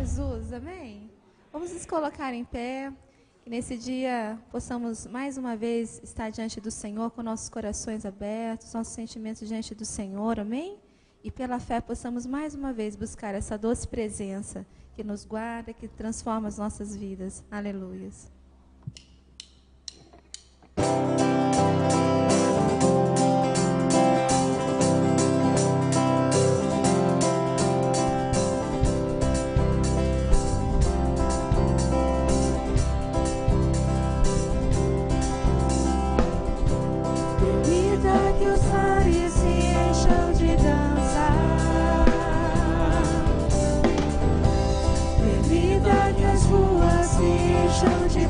Jesus, amém? Vamos nos colocar em pé, que nesse dia possamos mais uma vez estar diante do Senhor com nossos corações abertos, nossos sentimentos diante do Senhor, amém? E pela fé possamos mais uma vez buscar essa doce presença que nos guarda, que transforma as nossas vidas. Aleluias. Que os mares se encham de dança, permita que as ruas se encham de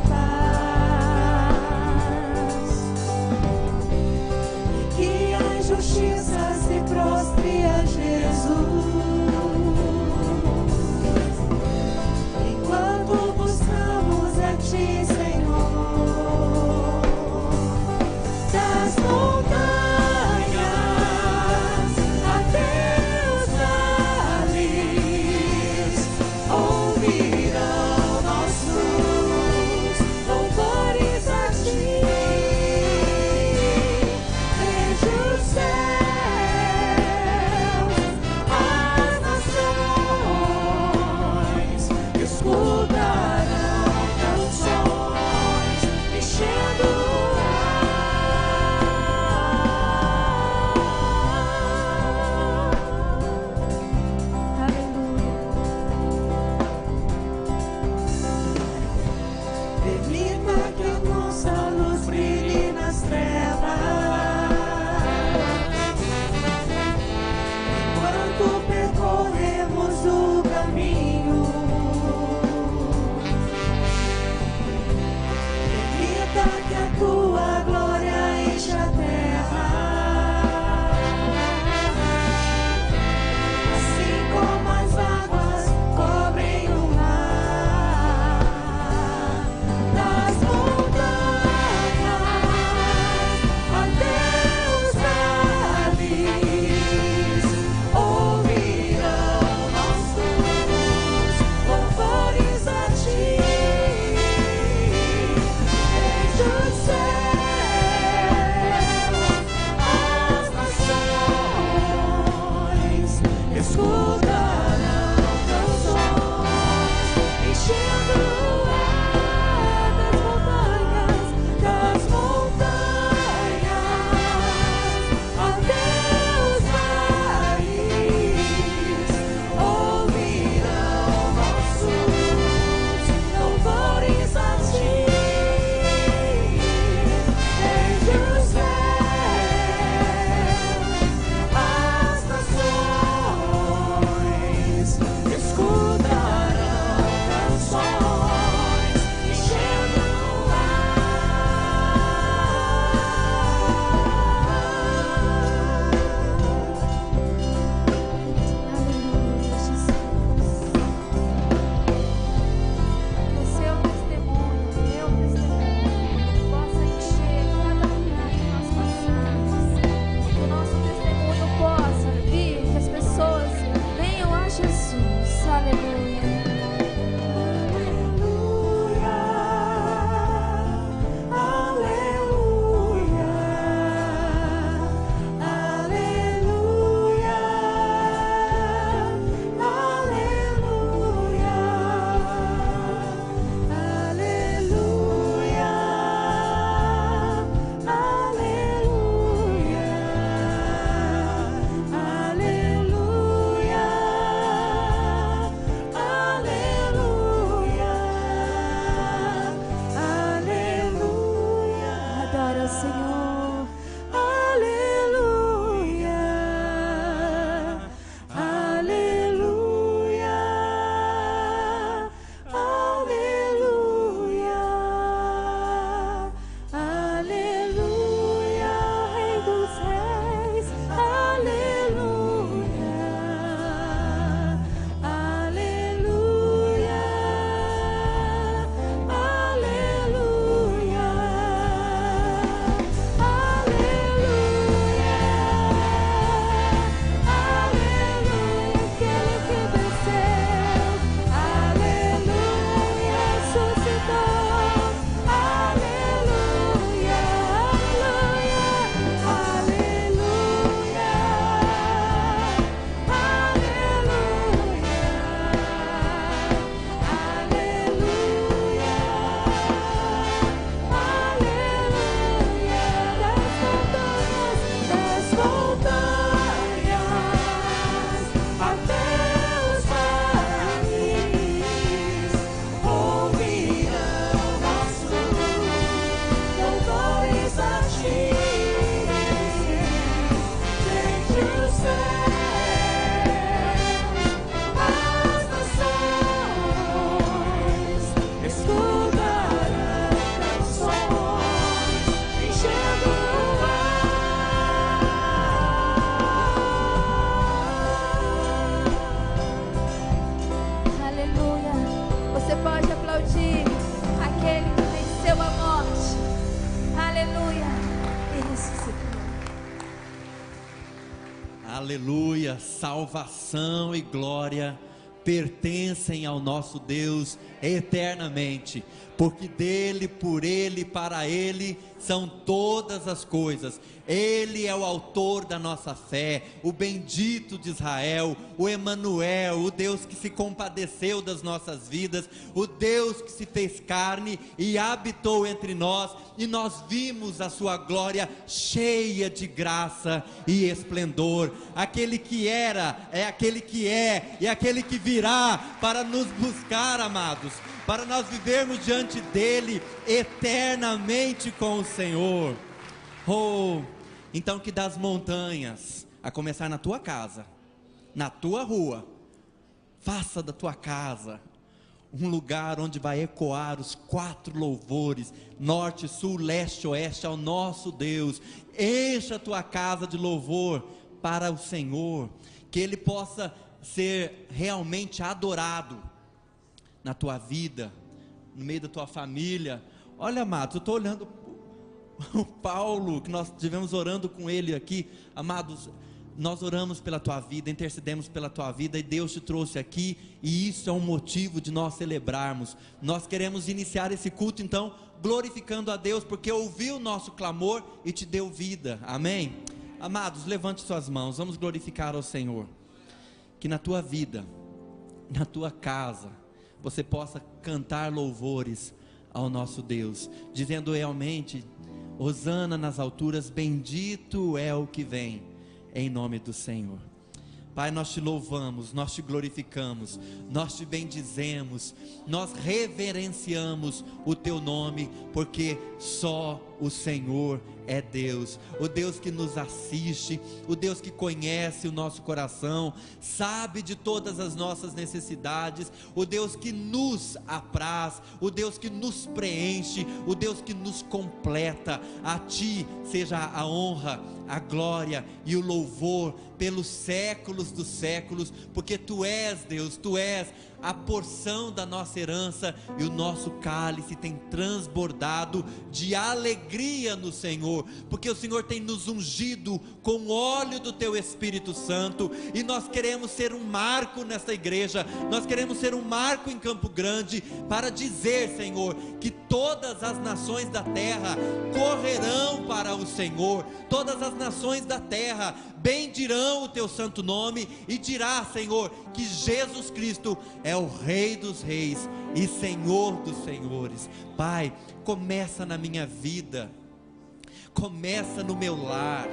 Aleluia. E ressuscitou. Aleluia. Salvação e glória pertencem ao nosso Deus eternamente, porque dele, por ele e para ele são todas as coisas. Ele é o autor da nossa fé, o bendito de Israel, o Emanuel, o Deus que se compadeceu das nossas vidas, o Deus que se fez carne e habitou entre nós, e nós vimos a sua glória cheia de graça e esplendor. Aquele que era, é aquele que é, e aquele que virá para nos buscar, amados, para nós vivermos diante dele eternamente com o Senhor. Então que das montanhas, a começar na tua casa, na tua rua, faça da tua casa um lugar onde vai ecoar os 4 louvores, norte, sul, leste, oeste, ao nosso Deus. Encha a tua casa de louvor para o Senhor, que Ele possa ser realmente adorado na tua vida, no meio da tua família. Olha, amados, eu estou olhando o Paulo, que nós estivemos orando com ele aqui. Amados, nós oramos pela tua vida, intercedemos pela tua vida, e Deus te trouxe aqui, e isso é um motivo de nós celebrarmos. Nós queremos iniciar esse culto então glorificando a Deus, porque ouviu o nosso clamor e te deu vida. Amém? Amados, levante suas mãos, vamos glorificar ao Senhor. Que na tua vida, na tua casa, você possa cantar louvores ao nosso Deus, dizendo realmente: hosana nas alturas, bendito é o que vem em nome do Senhor. Pai, nós te louvamos, nós te glorificamos, nós te bendizemos, nós reverenciamos o teu nome, porque só o Senhor é Deus, o Deus que nos assiste, o Deus que conhece o nosso coração, sabe de todas as nossas necessidades, o Deus que nos apraz, o Deus que nos preenche, o Deus que nos completa. A ti seja a honra, a glória e o louvor pelos séculos dos séculos, porque tu és Deus, tu és a porção da nossa herança, e o nosso cálice tem transbordado de alegria no Senhor, porque o Senhor tem nos ungido com o óleo do teu Espírito Santo, e nós queremos ser um marco nesta igreja, nós queremos ser um marco em Campo Grande, para dizer, Senhor, que todas as nações da terra correrão para o Senhor, todas as nações da terra bendirão o teu santo nome, e dirá, Senhor, que Jesus Cristo é o Rei dos reis e Senhor dos senhores. Pai, começa na minha vida, começa no meu lar,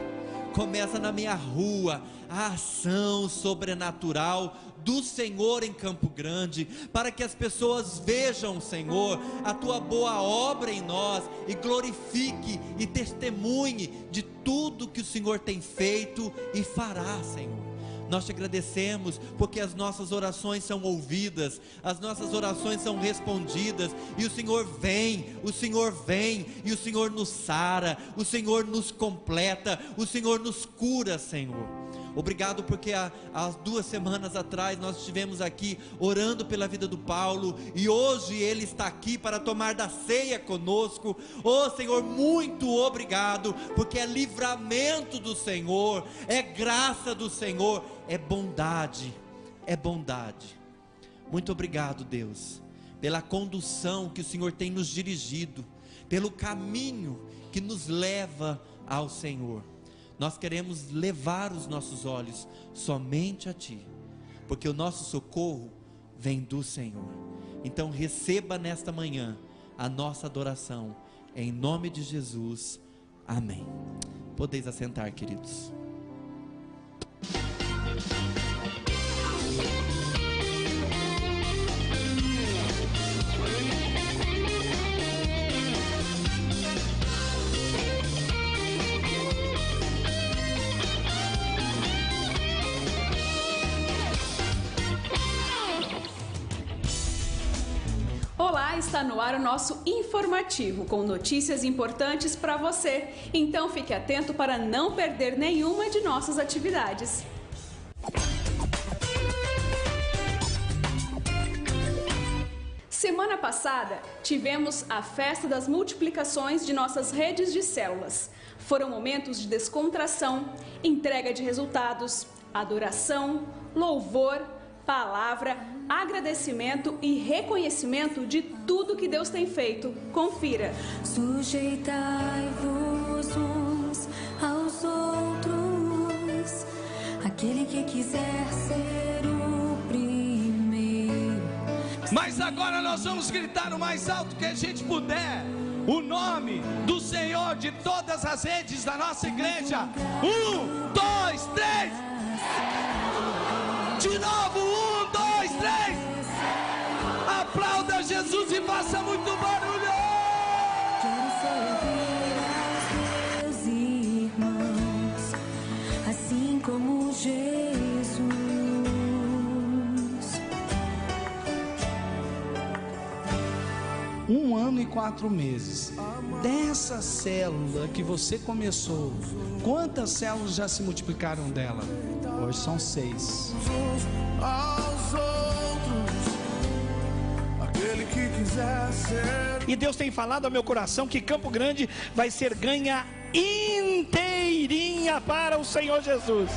começa na minha rua, a ação sobrenatural do Senhor em Campo Grande, para que as pessoas vejam, Senhor, a tua boa obra em nós, e glorifique e testemunhe de tudo que o Senhor tem feito e fará, Senhor. Nós te agradecemos, porque as nossas orações são ouvidas, as nossas orações são respondidas, e o Senhor vem, e o Senhor nos sara, o Senhor nos completa, o Senhor nos cura, Senhor. Obrigado, porque há 2 semanas atrás nós estivemos aqui orando pela vida do Paulo, e hoje ele está aqui para tomar da ceia conosco. Oh Senhor, muito obrigado, porque é livramento do Senhor, é graça do Senhor, é bondade, é bondade. Muito obrigado, Deus, pela condução que o Senhor tem nos dirigido, pelo caminho que nos leva ao Senhor. Nós queremos levar os nossos olhos somente a Ti, porque o nosso socorro vem do Senhor. Então receba nesta manhã a nossa adoração, em nome de Jesus, amém. Podeis assentar, queridos. Olá, está no ar o nosso informativo, com notícias importantes para você. Então fique atento para não perder nenhuma de nossas atividades. semana passada, tivemos a festa das multiplicações de nossas redes de células. Foram momentos de descontração, entrega de resultados, adoração, louvor, palavra, agradecimento e reconhecimento de tudo que Deus tem feito. Confira. Sujeitai-vos uns aos outros, aquele que quiser ser o primeiro. Mas agora nós vamos gritar o mais alto que a gente puder o nome do Senhor de todas as redes da nossa igreja. 1, 2, 3. De novo, 1, 2, 3. Aplauda Jesus e faça muito barulho. Quero servir aos meus irmãos, assim como Jesus. 1 ano e 4 meses. Dessa célula que você começou, quantas células já se multiplicaram dela? Hoje são 6. E Deus tem falado ao meu coração que Campo Grande vai ser ganha inteirinha para o Senhor Jesus.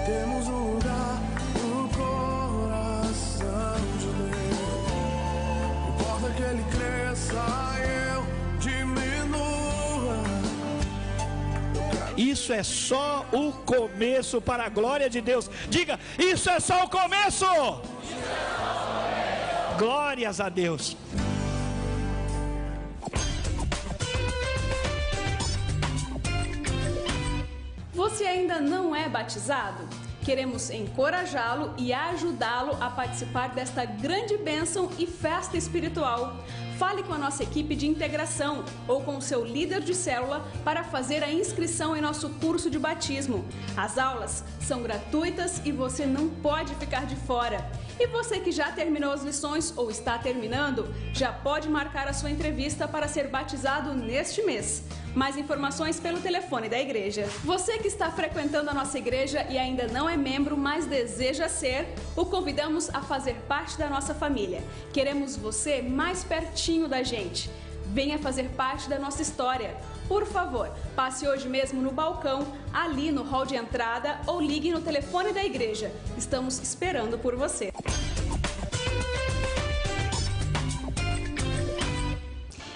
Temos um lugar no coração de Deus. Importa que Ele cresça, eu diminua. Isso é só o começo para a glória de Deus. Diga, isso é só o começo. Glórias a Deus. Você ainda não é batizado? Queremos encorajá-lo e ajudá-lo a participar desta grande bênção e festa espiritual. Fale com a nossa equipe de integração ou com o seu líder de célula para fazer a inscrição em nosso curso de batismo. As aulas são gratuitas e você não pode ficar de fora. E você que já terminou as lições ou está terminando, já pode marcar a sua entrevista para ser batizado neste mês. Mais informações pelo telefone da igreja. Você que está frequentando a nossa igreja e ainda não é membro, mas deseja ser, o convidamos a fazer parte da nossa família. Queremos você mais pertinho da gente. Venha fazer parte da nossa história. Por favor, passe hoje mesmo no balcão, ali no hall de entrada, ou ligue no telefone da igreja. Estamos esperando por você.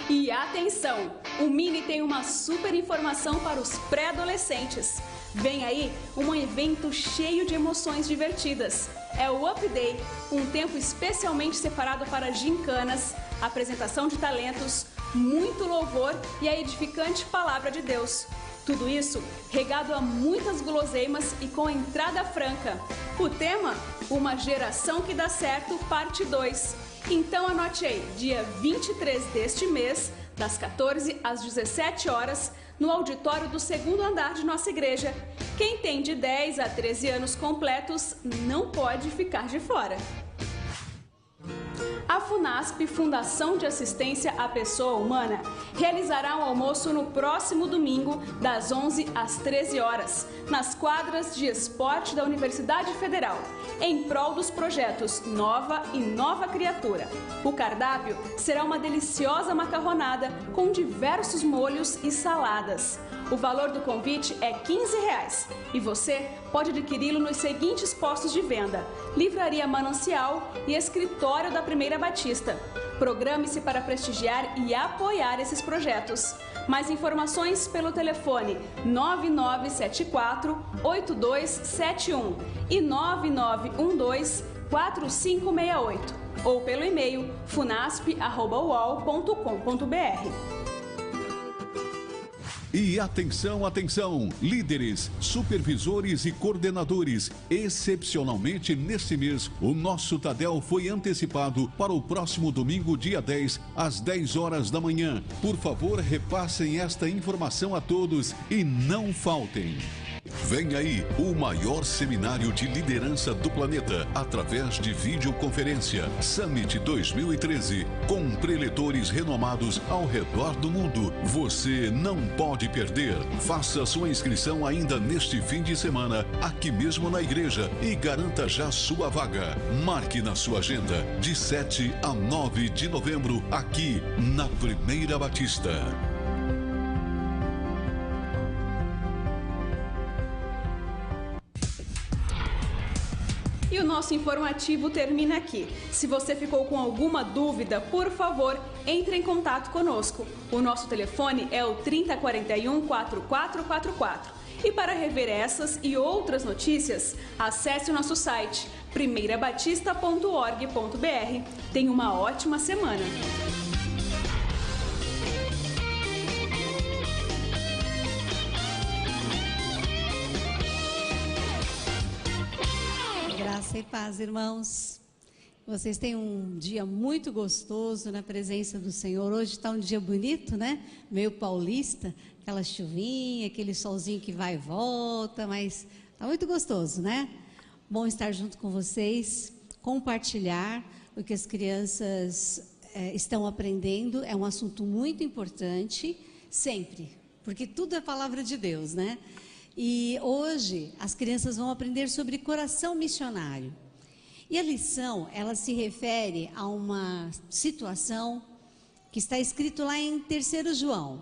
E atenção, o Mini tem uma super informação para os pré-adolescentes. Vem aí um evento cheio de emoções divertidas. É o Up Day, um tempo especialmente separado para gincanas, apresentação de talentos, muito louvor e a edificante palavra de Deus. Tudo isso regado a muitas guloseimas e com entrada franca. O tema? Uma geração que dá certo, parte 2. Então anote aí, dia 23 deste mês, das 14 às 17 horas, no auditório do 2º andar de nossa igreja. Quem tem de 10 a 13 anos completos não pode ficar de fora. A FUNASP, Fundação de Assistência à Pessoa Humana, realizará um almoço no próximo domingo, das 11 às 13 horas, nas quadras de esporte da Universidade Federal, em prol dos projetos Nova e Nova Criatura. O cardápio será uma deliciosa macarronada com diversos molhos e saladas. O valor do convite é R$15 e você pode adquiri-lo nos seguintes postos de venda: Livraria Manancial e Escritório da Primeira Batista. Programe-se para prestigiar e apoiar esses projetos. Mais informações pelo telefone 9974-8271 e 9912-4568 ou pelo e-mail funasp@uol.com.br. E atenção, atenção, líderes, supervisores e coordenadores, excepcionalmente neste mês, o nosso Tadel foi antecipado para o próximo domingo, dia 10, às 10 horas da manhã. Por favor, repassem esta informação a todos e não faltem. Vem aí o maior seminário de liderança do planeta através de videoconferência. Summit 2013, com preletores renomados ao redor do mundo. Você não pode perder. Faça sua inscrição ainda neste fim de semana, aqui mesmo na igreja, e garanta já sua vaga. Marque na sua agenda, de 7 a 9 de novembro, aqui na Primeira Batista. E o nosso informativo termina aqui. Se você ficou com alguma dúvida, por favor, entre em contato conosco. O nosso telefone é o 3041-4444. E para rever essas e outras notícias, acesse o nosso site primeirabatista.org.br. Tenha uma ótima semana. Graça e paz, irmãos. Vocês têm um dia muito gostoso na presença do Senhor. Hoje está um dia bonito, né? Meio paulista, aquela chuvinha, aquele solzinho que vai e volta, mas está muito gostoso, né? Bom estar junto com vocês, compartilhar o que as crianças estão aprendendo. É um assunto muito importante, sempre, porque tudo é palavra de Deus, né? E hoje as crianças vão aprender sobre coração missionário. E a lição, ela se refere a uma situação que está escrito lá em 3 João.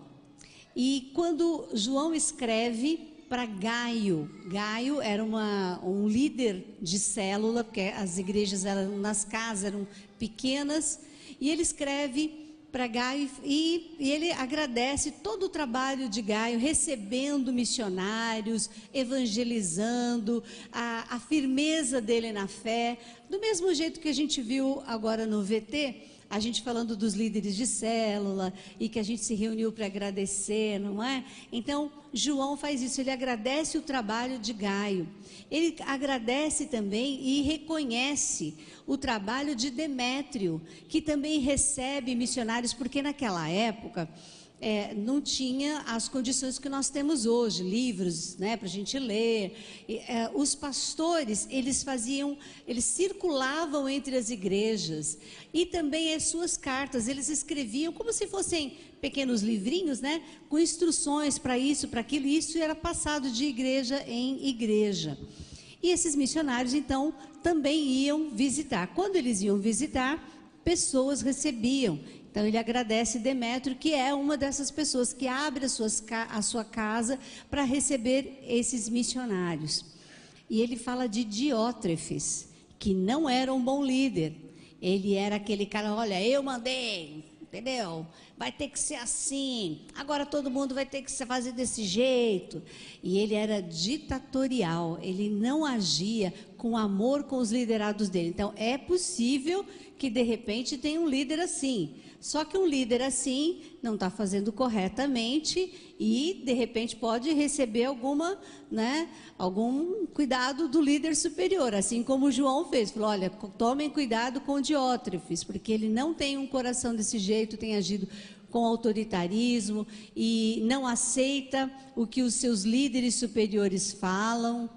E quando João escreve para Gaio, Gaio era um líder de célula, porque as igrejas nas casas eram pequenas, e ele escreve para Gaio e ele agradece todo o trabalho de Gaio, recebendo missionários, evangelizando, a firmeza dele na fé, do mesmo jeito que a gente viu agora no VT, a gente falando dos líderes de célula e que a gente se reuniu para agradecer, não é? Então, João faz isso, ele agradece o trabalho de Gaio. Ele agradece também e reconhece o trabalho de Demétrio, que também recebe missionários, porque naquela época não tinha as condições que nós temos hoje, livros, né, para a gente ler. Os pastores, eles circulavam entre as igrejas e também as suas cartas, eles escreviam como se fossem pequenos livrinhos, né, com instruções para isso, para aquilo, e isso era passado de igreja em igreja. E esses missionários, então, também iam visitar. Quando eles iam visitar, pessoas recebiam. Então, ele agradece Demétrio, que é uma dessas pessoas que abre a sua casa para receber esses missionários. E ele fala de Diótrefes, que não era um bom líder. Ele era aquele cara, olha, eu mandei, entendeu? Vai ter que ser assim, agora todo mundo vai ter que fazer desse jeito. E ele era ditatorial, ele não agia com amor com os liderados dele. Então, é possível que de repente tenha um líder assim. Só que um líder assim não está fazendo corretamente e de repente pode receber algum cuidado do líder superior, assim como João fez. Falou, olha, tomem cuidado com Diótrefes, porque ele não tem um coração desse jeito, tem agido com autoritarismo e não aceita o que os seus líderes superiores falam.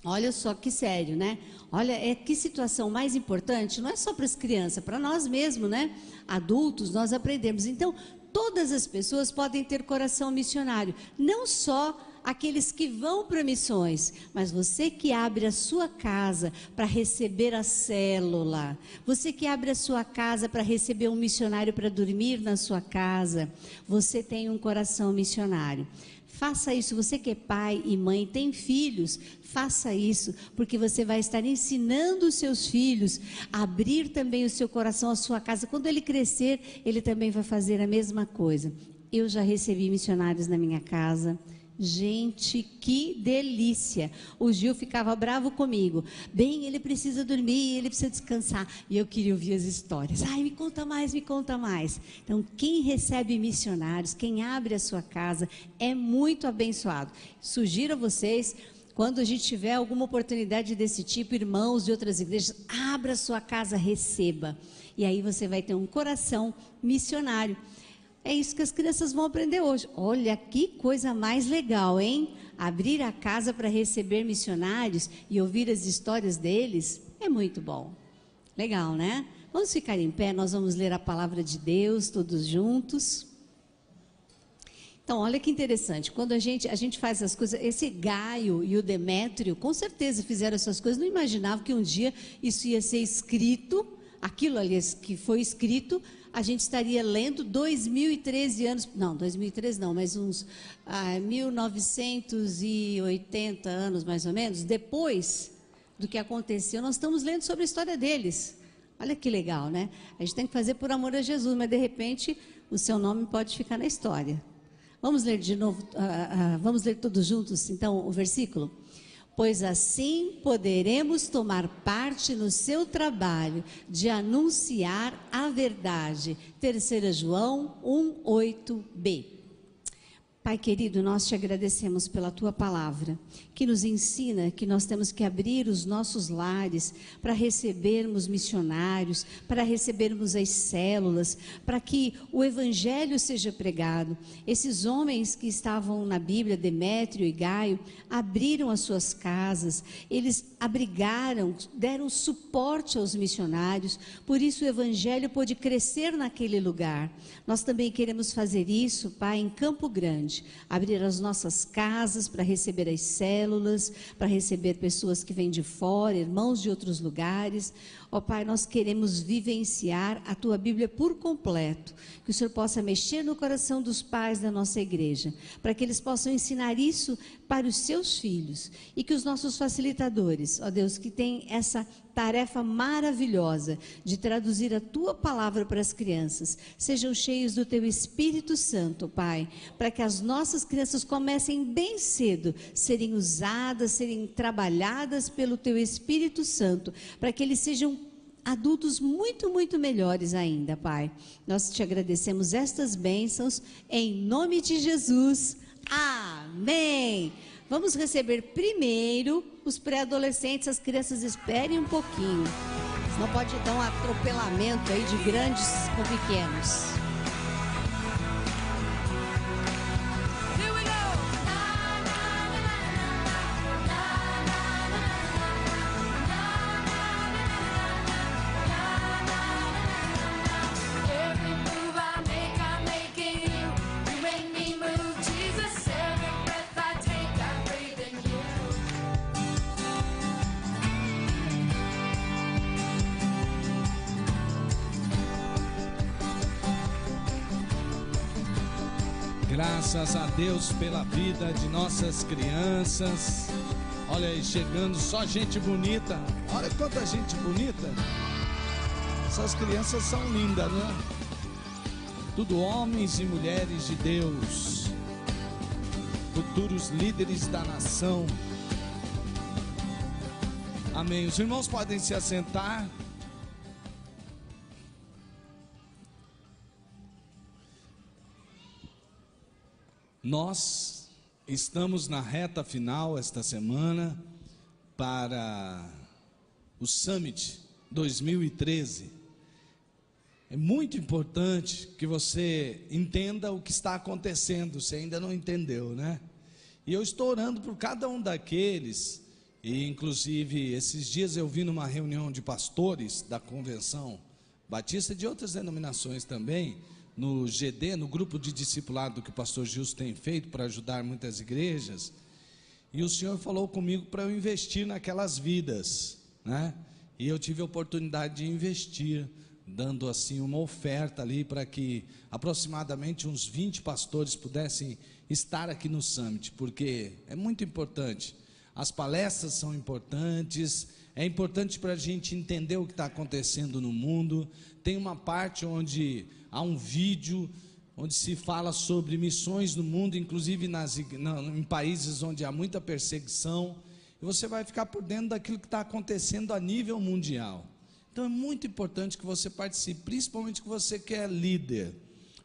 Olha só que sério, né? Olha, que situação mais importante, não é só para as crianças, para nós mesmos, né? Adultos, nós aprendemos. Então, todas as pessoas podem ter coração missionário, não só aqueles que vão para missões, mas você que abre a sua casa para receber a célula, você que abre a sua casa para receber um missionário para dormir na sua casa, você tem um coração missionário. Faça isso, você que é pai e mãe, tem filhos, faça isso, porque você vai estar ensinando os seus filhos a abrir também o seu coração, a sua casa. Quando ele crescer, ele também vai fazer a mesma coisa. Eu já recebi missionários na minha casa. Gente, que delícia. O Gil ficava bravo comigo. Bem, ele precisa dormir, ele precisa descansar. E eu queria ouvir as histórias. Ai, me conta mais, me conta mais. Então, quem recebe missionários, quem abre a sua casa, é muito abençoado. Sugiro a vocês, quando a gente tiver alguma oportunidade desse tipo, irmãos de outras igrejas, abra a sua casa, receba. E aí você vai ter um coração missionário. É isso que as crianças vão aprender hoje. Olha que coisa mais legal, hein? Abrir a casa para receber missionários e ouvir as histórias deles é muito bom. Legal, né? Vamos ficar em pé, nós vamos ler a palavra de Deus todos juntos. Então, olha que interessante, quando a gente faz essas coisas, esse Gaio e o Demétrio, com certeza fizeram essas coisas, não imaginavam que um dia isso ia ser escrito, aquilo ali que foi escrito, a gente estaria lendo 2013 anos, não, 2013 não, mas uns 1980 anos mais ou menos, depois do que aconteceu, nós estamos lendo sobre a história deles. Olha que legal, né? A gente tem que fazer por amor a Jesus, mas de repente o seu nome pode ficar na história. Vamos ler de novo, vamos ler todos juntos, então, o versículo? Pois assim poderemos tomar parte no seu trabalho de anunciar a verdade. 3 João 1:8b. Pai querido, nós te agradecemos pela tua palavra, que nos ensina que nós temos que abrir os nossos lares para recebermos missionários, para recebermos as células, para que o evangelho seja pregado. Esses homens que estavam na Bíblia, Demétrio e Gaio, abriram as suas casas, eles abrigaram, deram suporte aos missionários, por isso o evangelho pôde crescer naquele lugar. Nós também queremos fazer isso, Pai, em Campo Grande. Abrir as nossas casas para receber as células, para receber pessoas que vêm de fora, irmãos de outros lugares. Ó Pai, nós queremos vivenciar a Tua Bíblia por completo, que o Senhor possa mexer no coração dos pais da nossa igreja, para que eles possam ensinar isso para os seus filhos, e que os nossos facilitadores, ó Deus, que têm essa tarefa maravilhosa de traduzir a Tua palavra para as crianças, sejam cheios do Teu Espírito Santo, Pai, para que as nossas crianças comecem bem cedo, serem usadas, serem trabalhadas pelo Teu Espírito Santo, para que eles sejam adultos muito, muito melhores ainda, Pai. Nós te agradecemos estas bênçãos, em nome de Jesus. Amém. Vamos receber primeiro os pré-adolescentes, as crianças esperem um pouquinho, senão pode dar um atropelamento aí de grandes com pequenos. Graças a Deus pela vida de nossas crianças. Olha aí, chegando só gente bonita. Olha quanta gente bonita. Essas crianças são lindas, né? Tudo homens e mulheres de Deus, futuros líderes da nação. Amém. Os irmãos podem se assentar. Nós estamos na reta final esta semana para o Summit 2013. É muito importante que você entenda o que está acontecendo, se ainda não entendeu, né? E eu estou orando por cada um daqueles, e inclusive esses dias eu vi numa reunião de pastores da Convenção Batista, de outras denominações também, no GD, no grupo de discipulado que o pastor Gilson tem feito para ajudar muitas igrejas, e o Senhor falou comigo para eu investir naquelas vidas, né? E eu tive a oportunidade de investir, dando assim uma oferta ali para que aproximadamente uns 20 pastores pudessem estar aqui no Summit, porque é muito importante. As palestras são importantes, é importante para a gente entender o que está acontecendo no mundo. Tem uma parte onde há um vídeo onde se fala sobre missões no mundo, inclusive em países onde há muita perseguição, e você vai ficar por dentro daquilo que está acontecendo a nível mundial. Então é muito importante que você participe, principalmente que você que é líder.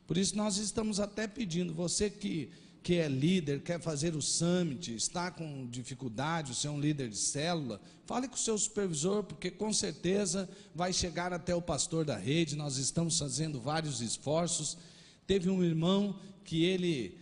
Por isso nós estamos até pedindo, você que é líder, quer fazer o Summit, está com dificuldade, você é um líder de célula, fale com o seu supervisor, porque com certeza vai chegar até o pastor da rede. Nós estamos fazendo vários esforços. teve um irmão que ele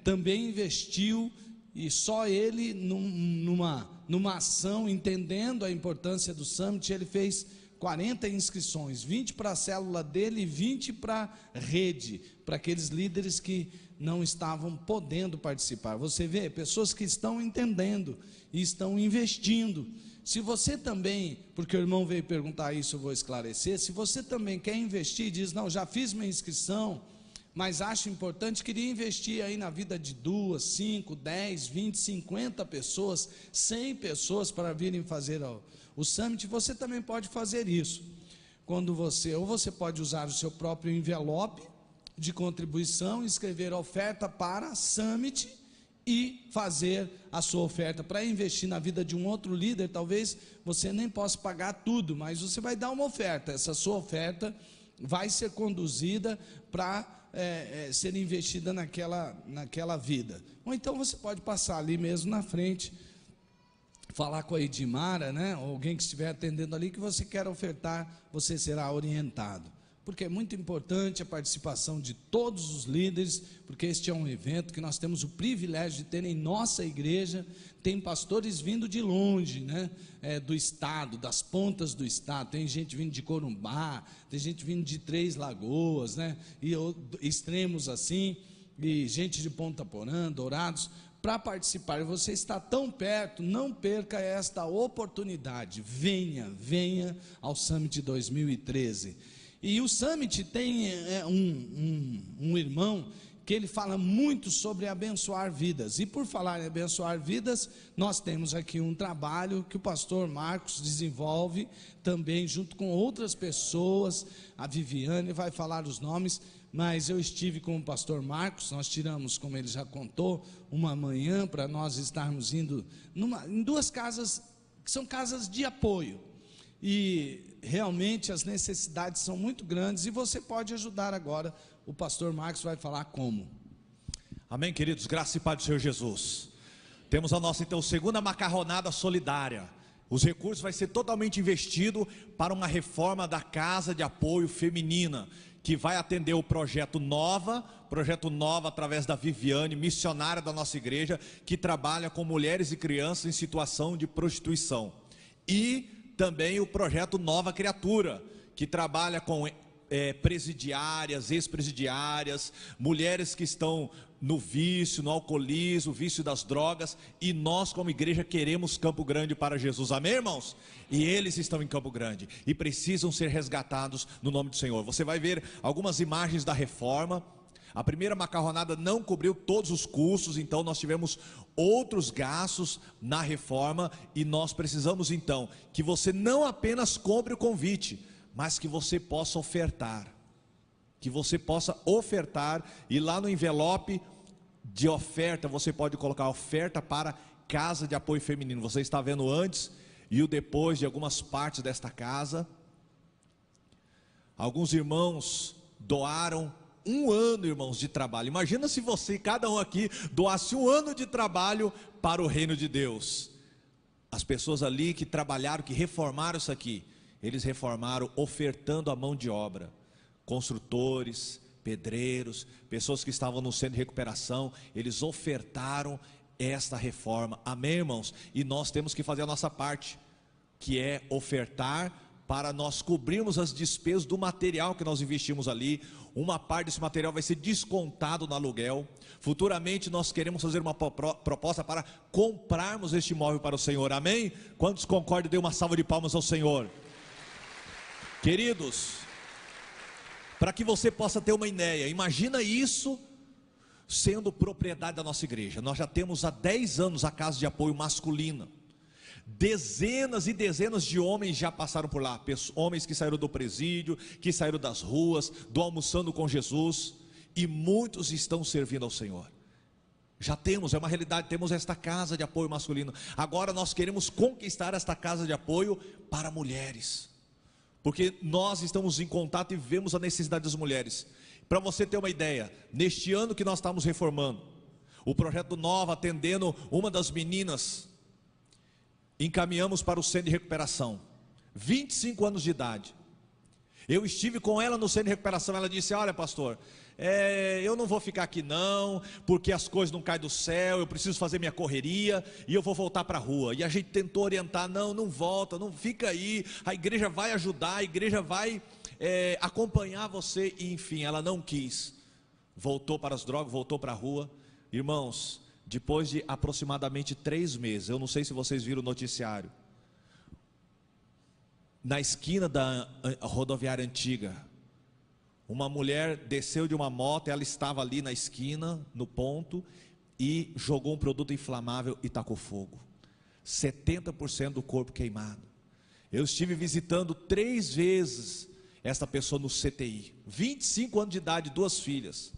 também investiu, e só ele, numa ação, entendendo a importância do Summit, ele fez 40 inscrições, 20 para a célula dele e 20 para a rede, para aqueles líderes que não estavam podendo participar. Você vê, pessoas que estão entendendo e estão investindo. Se você também, porque o irmão veio perguntar isso, eu vou esclarecer, se você também quer investir, diz, não, já fiz minha inscrição, mas acho importante, queria investir aí na vida de 2, 5, 10, 20, 50 pessoas, 100 pessoas para virem fazer o Summit, você também pode fazer isso. Ou você pode usar o seu próprio envelope de contribuição, escrever oferta para Summit e fazer a sua oferta para investir na vida de um outro líder. Talvez você nem possa pagar tudo, mas você vai dar uma oferta. Essa sua oferta vai ser conduzida para ser investida naquela vida. Ou então você pode passar ali mesmo na frente, falar com a Edmara, né? Ou alguém que estiver atendendo ali, que você quer ofertar, você será orientado. Porque é muito importante a participação de todos os líderes, porque este é um evento que nós temos o privilégio de ter em nossa igreja. Tem pastores vindo de longe, né? Do estado, das pontas do estado. Tem gente vindo de Corumbá, tem gente vindo de Três Lagoas, né? E extremos assim, e gente de Ponta Porã, Dourados, para participar. E você está tão perto, não perca esta oportunidade. Venha ao Summit 2013. E o Summit tem um irmão que ele fala muito sobre abençoar vidas. E por falar em abençoar vidas, nós temos aqui um trabalho que o pastor Marcos desenvolve também junto com outras pessoas. A Viviane vai falar os nomes, mas eu estive com o pastor Marcos. Nós tiramos, como ele já contou, uma manhã para nós estarmos indo em 2 casas que são casas de apoio. E realmente as necessidades são muito grandes e você pode ajudar agora. O pastor Marcos vai falar como. Amém, queridos, graça e paz do Senhor Jesus. Temos a nossa, então, segunda macarronada solidária. Os recursos vai ser totalmente investido para uma reforma da Casa de Apoio Feminina, que vai atender o projeto Nova através da Viviane, missionária da nossa igreja, que trabalha com mulheres e crianças em situação de prostituição. E também o projeto Nova Criatura, que trabalha com presidiárias, ex-presidiárias, mulheres que estão no vício, no alcoolismo, vício das drogas, e nós como igreja queremos Campo Grande para Jesus, amém, irmãos? E eles estão em Campo Grande, e precisam ser resgatados no nome do Senhor. Você vai ver algumas imagens da reforma. A primeira macarronada não cobriu todos os custos, então nós tivemos outros gastos na reforma, e nós precisamos então que você não apenas compre o convite, mas que você possa ofertar, e lá no envelope de oferta você pode colocar oferta para Casa de Apoio Feminino. Você está vendo antes e o depois de algumas partes desta casa. Alguns irmãos doaram 1 ano, irmãos, de trabalho. Imagina se você, cada um aqui, doasse 1 ano de trabalho para o reino de Deus. As pessoas ali que trabalharam, que reformaram isso aqui, eles reformaram ofertando a mão de obra. Construtores, pedreiros, pessoas que estavam no centro de recuperação, eles ofertaram esta reforma, amém, irmãos? E nós temos que fazer a nossa parte, que é ofertar para nós cobrirmos as despesas do material que nós investimos ali. Uma parte desse material vai ser descontado no aluguel. Futuramente nós queremos fazer uma proposta para comprarmos este imóvel para o Senhor, amém? Quantos concordam? Dê uma salva de palmas ao Senhor. Queridos, para que você possa ter uma ideia, imagina isso sendo propriedade da nossa igreja. Nós já temos há 10 anos a Casa de Apoio Masculina. Dezenas e dezenas de homens já passaram por lá, homens que saíram do presídio, que saíram das ruas, do Almoçando com Jesus, e muitos estão servindo ao Senhor. Já temos, é uma realidade, temos esta Casa de Apoio Masculino. Agora nós queremos conquistar esta Casa de Apoio para mulheres, porque nós estamos em contato e vemos a necessidade das mulheres. Para você ter uma ideia, neste ano que nós estamos reformando, o projeto Nova, atendendo uma das meninas, encaminhamos para o centro de recuperação, 25 anos de idade. Eu estive com ela no centro de recuperação. Ela disse: olha, pastor, eu não vou ficar aqui não, porque as coisas não caem do céu, eu preciso fazer minha correria e eu vou voltar para a rua. E a gente tentou orientar, não volta, não fica aí, a igreja vai ajudar, a igreja vai acompanhar você. E enfim, ela não quis, voltou para as drogas, voltou para a rua. Irmãos, depois de aproximadamente 3 meses, eu não sei se vocês viram o noticiário, na esquina da rodoviária antiga, uma mulher desceu de uma moto, ela estava ali na esquina, no ponto, e jogou um produto inflamável e tacou fogo. 70% do corpo queimado. Eu estive visitando 3 vezes esta pessoa no CTI, 25 anos de idade, 2 filhas.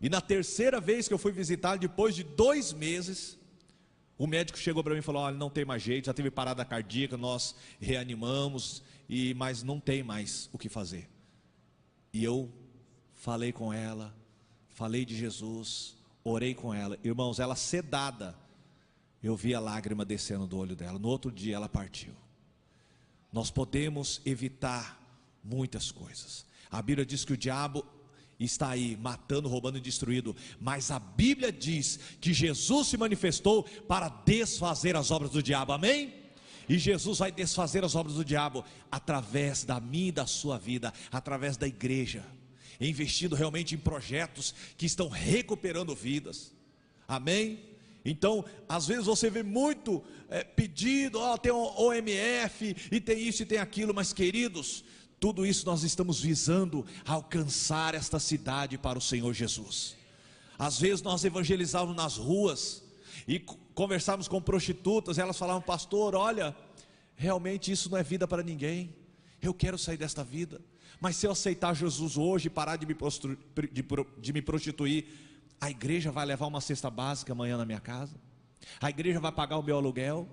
E na 3ª vez que eu fui visitar, depois de 2 meses, o médico chegou para mim e falou: olha, não tem mais jeito, já teve parada cardíaca, nós reanimamos, mas não tem mais o que fazer. E eu falei com ela, falei de Jesus, orei com ela. Irmãos, ela sedada, eu vi a lágrima descendo do olho dela. No outro dia ela partiu. Nós podemos evitar muitas coisas. A Bíblia diz que o diabo está aí, matando, roubando e destruindo, mas a Bíblia diz que Jesus se manifestou para desfazer as obras do diabo, amém? E Jesus vai desfazer as obras do diabo através da minha e da sua vida, através da igreja, investindo realmente em projetos que estão recuperando vidas, amém? Então, às vezes você vê muito pedido, tem um OMF, e tem isso e tem aquilo, mas queridos, tudo isso nós estamos visando alcançar esta cidade para o Senhor Jesus. Às vezes nós evangelizávamos nas ruas e conversávamos com prostitutas, elas falavam: pastor, olha, realmente isso não é vida para ninguém, eu quero sair desta vida, mas se eu aceitar Jesus hoje e parar de me prostituir, a igreja vai levar uma cesta básica amanhã na minha casa, a igreja vai pagar o meu aluguel,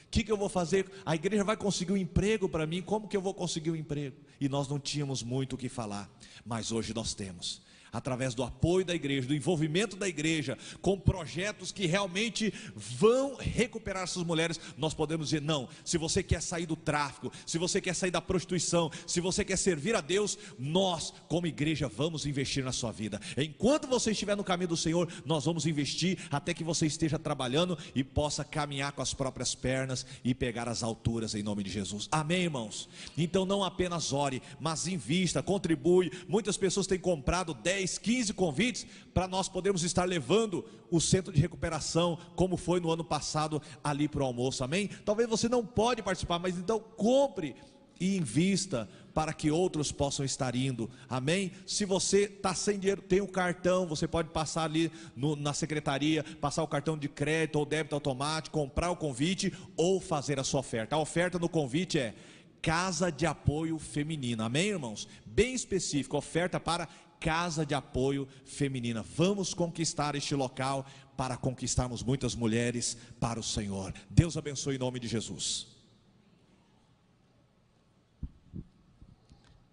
o que eu vou fazer? A igreja vai conseguir um emprego para mim, como que eu vou conseguir um emprego? E nós não tínhamos muito o que falar, mas hoje nós temos, através do apoio da igreja, do envolvimento da igreja, com projetos que realmente vão recuperar essas mulheres. Nós podemos dizer: não, se você quer sair do tráfico, se você quer sair da prostituição, se você quer servir a Deus, nós como igreja vamos investir na sua vida. Enquanto você estiver no caminho do Senhor, nós vamos investir até que você esteja trabalhando e possa caminhar com as próprias pernas e pegar as alturas, em nome de Jesus, amém, irmãos? Então não apenas ore, mas invista, contribui. Muitas pessoas têm comprado 10, 15 convites para nós podermos estar levando o centro de recuperação, como foi no ano passado ali para o almoço, amém? Talvez você não pode participar, mas então compre e invista para que outros possam estar indo, amém? Se você está sem dinheiro, tem o cartão, você pode passar ali na secretaria, passar o cartão de crédito ou débito automático, comprar o convite ou fazer a sua oferta. A oferta no convite é Casa de Apoio Feminina, amém, irmãos? Bem específico, oferta para Casa de Apoio Feminina. Vamos conquistar este local para conquistarmos muitas mulheres para o Senhor. Deus abençoe em nome de Jesus.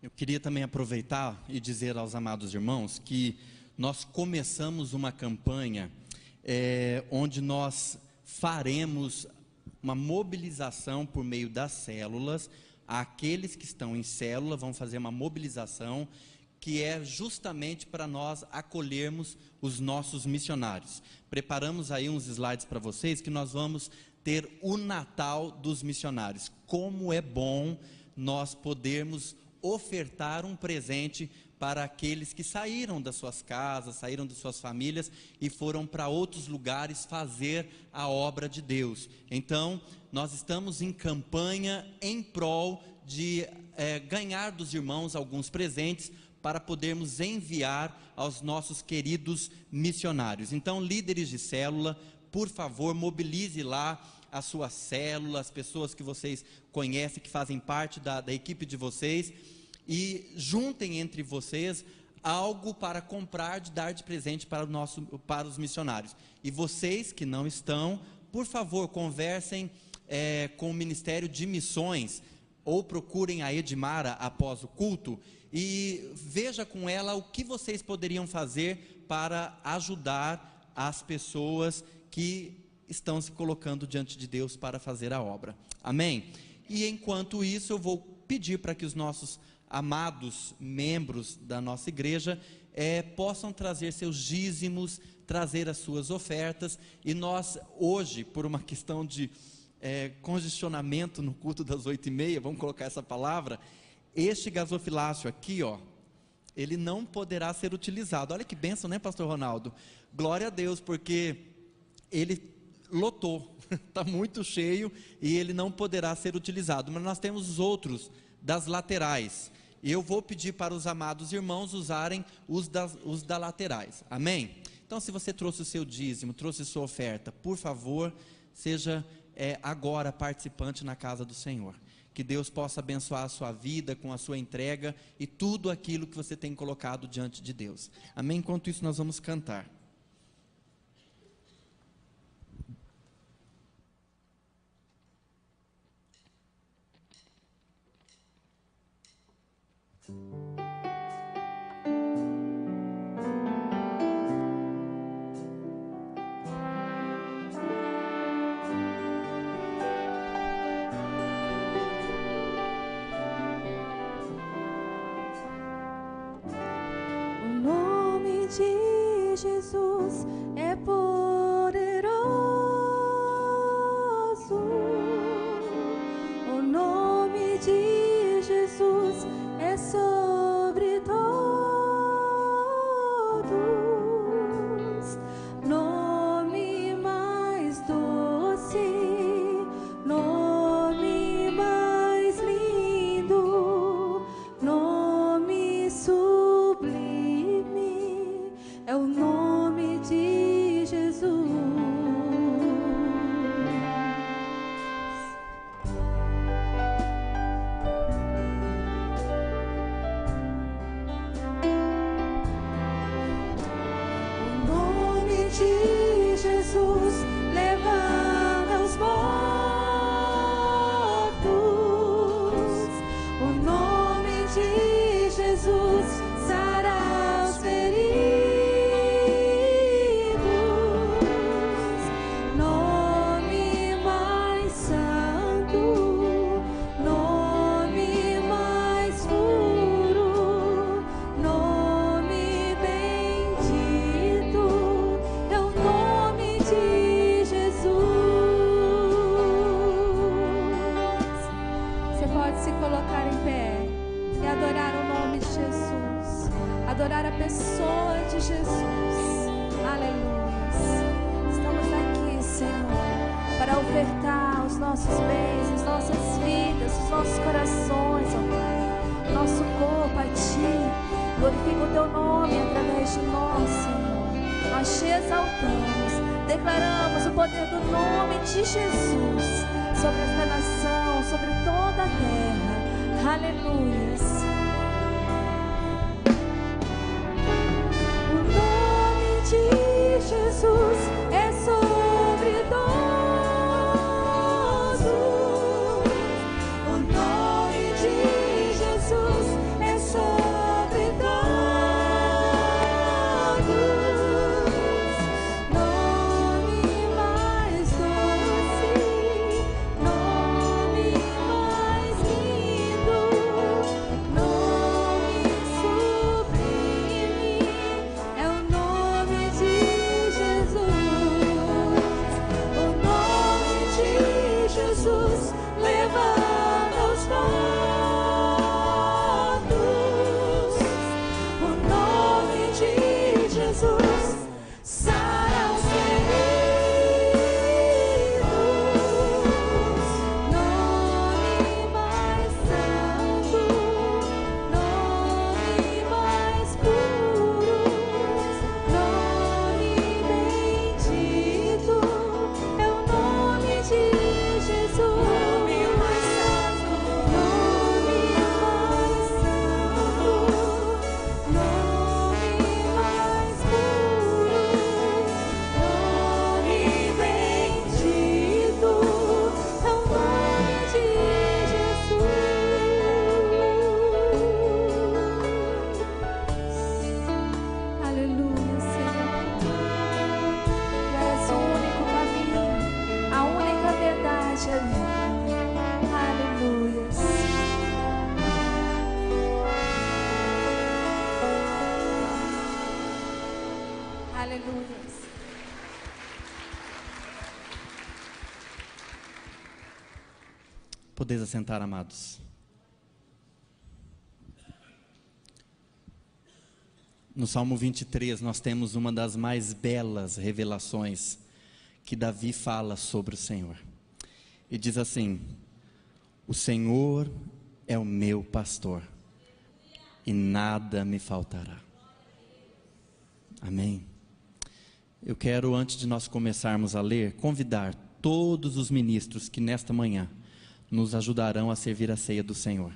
Eu queria também aproveitar e dizer aos amados irmãos que nós começamos uma campanha onde nós faremos uma mobilização por meio das células. Aqueles que estão em célula vão fazer uma mobilização que é justamente para nós acolhermos os nossos missionários. Preparamos aí uns slides para vocês que nós vamos ter o Natal dos missionários. Como é bom nós podermos ofertar um presente para aqueles que saíram das suas casas, saíram das suas famílias e foram para outros lugares fazer a obra de Deus. Então, nós estamos em campanha em prol de ganhar dos irmãos alguns presentes para podermos enviar aos nossos queridos missionários. Então, líderes de célula, por favor, mobilize lá a sua célula, as pessoas que vocês conhecem, que fazem parte da equipe de vocês, e juntem entre vocês algo para comprar, de dar de presente para os missionários. E vocês que não estão, por favor, conversem com o Ministério de Missões, ou procurem a Edmara após o culto, e veja com ela o que vocês poderiam fazer para ajudar as pessoas que estão se colocando diante de Deus para fazer a obra, amém? E enquanto isso, eu vou pedir para que os nossos amados membros da nossa igreja possam trazer seus dízimos, trazer as suas ofertas. E nós hoje, por uma questão de congestionamento no culto das 8h30, vamos colocar essa palavra, este gasofilácio aqui, ele não poderá ser utilizado. Olha que bênção, né, pastor Ronaldo? Glória a Deus, porque ele lotou, está muito cheio e ele não poderá ser utilizado. Mas nós temos os outros das laterais. E eu vou pedir para os amados irmãos usarem os das laterais. Amém? Então, se você trouxe o seu dízimo, trouxe sua oferta, por favor, seja agora participante na casa do Senhor. Que Deus possa abençoar a sua vida com a sua entrega e tudo aquilo que você tem colocado diante de Deus. Amém? Enquanto isso, nós vamos cantar. De Jesus é poderoso, o nome de Jesus é sobre todos, nome mais doce, nome mais lindo, nome sublime, é o nome de Jesus. O nome de Jesus levanta os mortos. O nome de Jesus sara os feridos. Nome mais santo, nome mais puro, nome bendito, é o nome de Jesus. Você pode se colocar em pé e adorar o nome de Jesus, adorar a pessoa de Jesus. Aleluia. Estamos aqui, Senhor, para ofertar os nossos bens, as nossas vidas, os nossos corações, ó Pai, nosso corpo a Ti. Glorifica o Teu nome através de nós, Senhor. Nós Te exaltamos, declaramos o poder do nome de Jesus sobre esta nação, sobre toda a terra. Aleluias. O nome de Jesus é sobre todos. O nome de Jesus é sobre todos. Nome mais doce, nome Aleluia. Podeis assentar, amados. No Salmo 23, nós temos uma das mais belas revelações que Davi fala sobre o Senhor. E diz assim: o Senhor é o meu pastor, e nada me faltará. Amém. Eu quero, antes de nós começarmos a ler, convidar todos os ministros que nesta manhã nos ajudarão a servir a ceia do Senhor.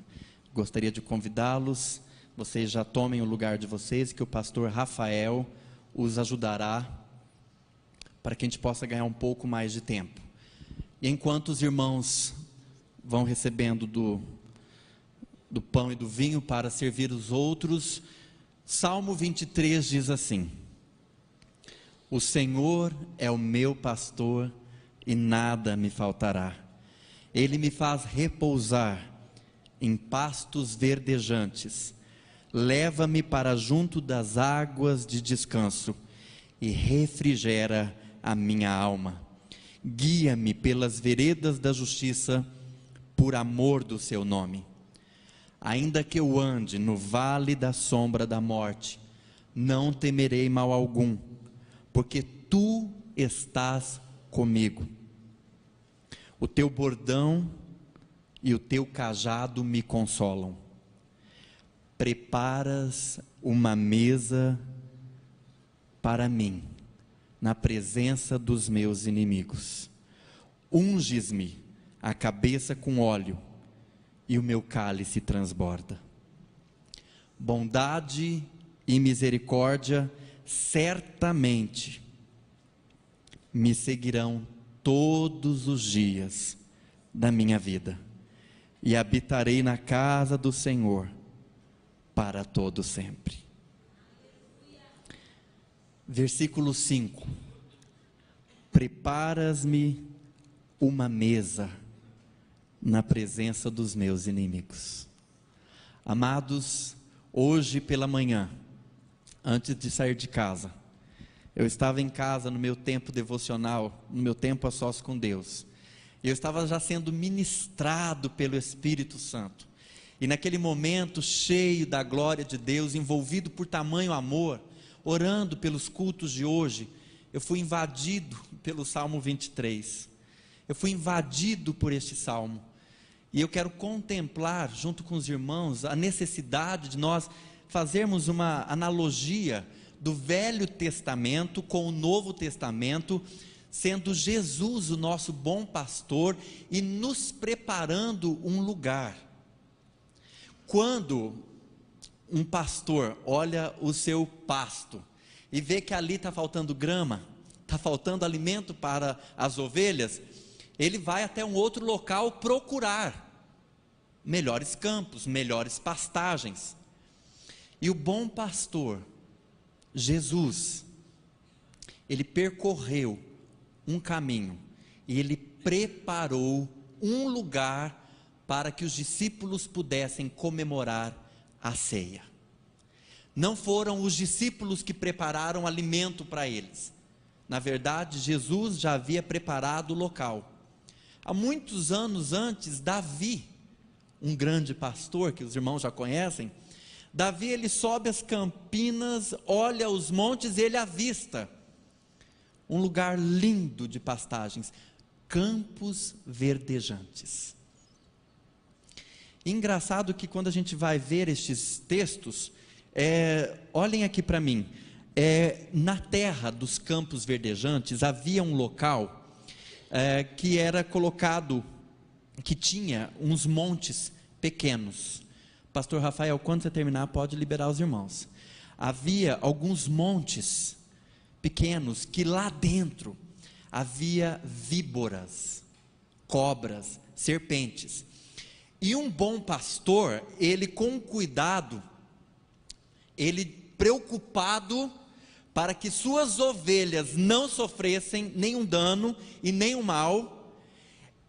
Gostaria de convidá-los, vocês já tomem o lugar de vocês, que o pastor Rafael os ajudará, para que a gente possa ganhar um pouco mais de tempo. E enquanto os irmãos vão recebendo do pão e do vinho para servir os outros, Salmo 23 diz assim: o Senhor é o meu pastor e nada me faltará. Ele me faz repousar em pastos verdejantes, leva-me para junto das águas de descanso e refrigera a minha alma. Guia-me pelas veredas da justiça, por amor do seu nome. Ainda que eu ande no vale da sombra da morte, não temerei mal algum, porque tu estás comigo. O teu bordão e o teu cajado me consolam. Preparas uma mesa para mim, na presença dos meus inimigos. Unges-me a cabeça com óleo, e o meu cálice transborda. Bondade e misericórdia certamente me seguirão todos os dias da minha vida, e habitarei na casa do Senhor para todo sempre. Versículo 5: preparas-me uma mesa na presença dos meus inimigos. Amados, hoje pela manhã, antes de sair de casa, eu estava em casa no meu tempo devocional, no meu tempo a sós com Deus. Eu estava já sendo ministrado pelo Espírito Santo. E naquele momento, cheio da glória de Deus, envolvido por tamanho amor, orando pelos cultos de hoje, eu fui invadido pelo Salmo 23. Eu fui invadido por este Salmo. E eu quero contemplar, junto com os irmãos, a necessidade de nós fazermos uma analogia do Velho Testamento com o Novo Testamento, sendo Jesus o nosso bom pastor e nos preparando um lugar. Quando um pastor olha o seu pasto e vê que ali está faltando grama, está faltando alimento para as ovelhas, ele vai até um outro local procurar melhores campos, melhores pastagens. E o bom pastor, Jesus, ele percorreu um caminho e ele preparou um lugar para que os discípulos pudessem comemorar a ceia. Não foram os discípulos que prepararam alimento para eles. Na verdade, Jesus já havia preparado o local. Há muitos anos antes, Davi, um grande pastor que os irmãos já conhecem, Davi, ele sobe as campinas, olha os montes e ele avista um lugar lindo de pastagens, campos verdejantes. Engraçado que quando a gente vai ver estes textos, olhem aqui para mim, na terra dos campos verdejantes havia um local que era colocado, que tinha uns montes pequenos. Pastor Rafael, quando você terminar, pode liberar os irmãos. Havia alguns montes pequenos que lá dentro havia víboras, cobras, serpentes. E um bom pastor, ele com cuidado, ele preocupado para que suas ovelhas não sofressem nenhum dano e nenhum mal,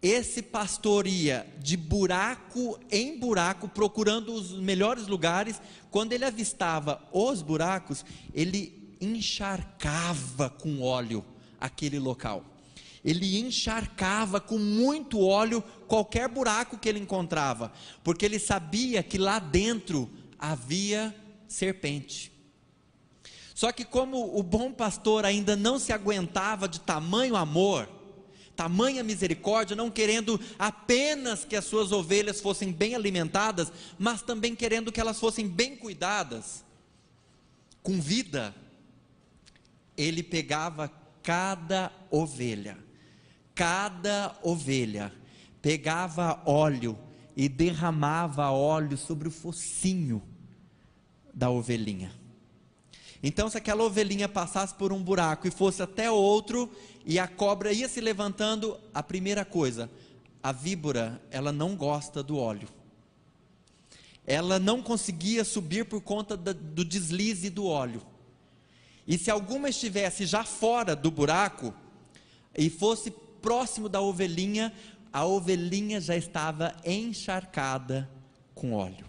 esse pastor ia de buraco em buraco, procurando os melhores lugares. Quando ele avistava os buracos, ele encharcava com óleo aquele local. Ele encharcava com muito óleo qualquer buraco que ele encontrava, porque ele sabia que lá dentro havia serpente. Só que como o bom pastor ainda não se aguentava de tamanho amor, tamanha misericórdia, não querendo apenas que as suas ovelhas fossem bem alimentadas, mas também querendo que elas fossem bem cuidadas, com vida, ele pegava cada ovelha, pegava óleo e derramava óleo sobre o focinho da ovelhinha. Então, se aquela ovelhinha passasse por um buraco e fosse até outro, e a cobra ia se levantando, a primeira coisa, a víbora, ela não gosta do óleo. Ela não conseguia subir por conta do deslize do óleo. E se alguma estivesse já fora do buraco, e fosse próximo da ovelhinha, a ovelhinha já estava encharcada com óleo.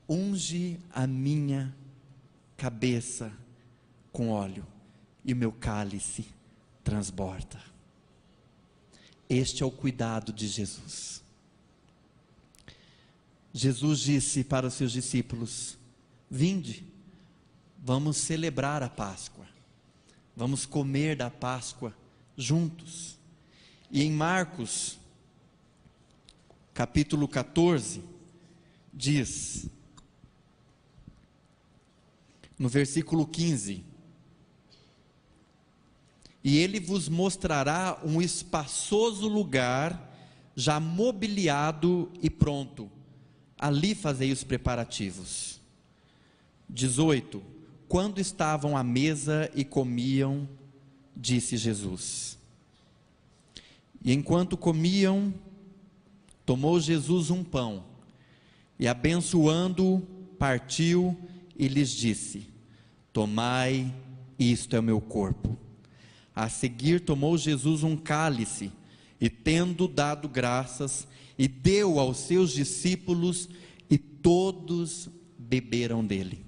Unge a minha cabeça com óleo, e o meu cálice transborda. Este é o cuidado de Jesus. Jesus disse para os seus discípulos: vinde, vamos celebrar a Páscoa, vamos comer da Páscoa juntos. E em Marcos, capítulo 14, diz, no versículo 15: e ele vos mostrará um espaçoso lugar, já mobiliado e pronto, ali fazei os preparativos. 18: quando estavam à mesa e comiam, disse Jesus. E enquanto comiam, tomou Jesus um pão, e abençoando-o, partiu e lhes disse: tomai, isto é o meu corpo. A seguir tomou Jesus um cálice, e tendo dado graças, e deu aos seus discípulos, e todos beberam dele.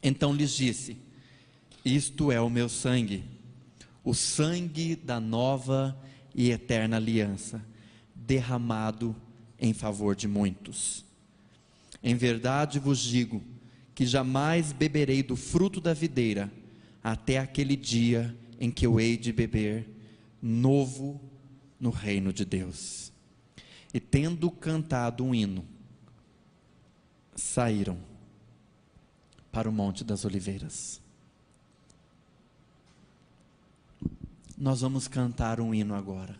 Então lhes disse: isto é o meu sangue, o sangue da nova e eterna aliança, derramado em favor de muitos. Em verdade vos digo, que jamais beberei do fruto da videira, até aquele dia em que eu hei de beber novo no reino de Deus. E tendo cantado um hino, saíram para o Monte das Oliveiras. Nós vamos cantar um hino agora,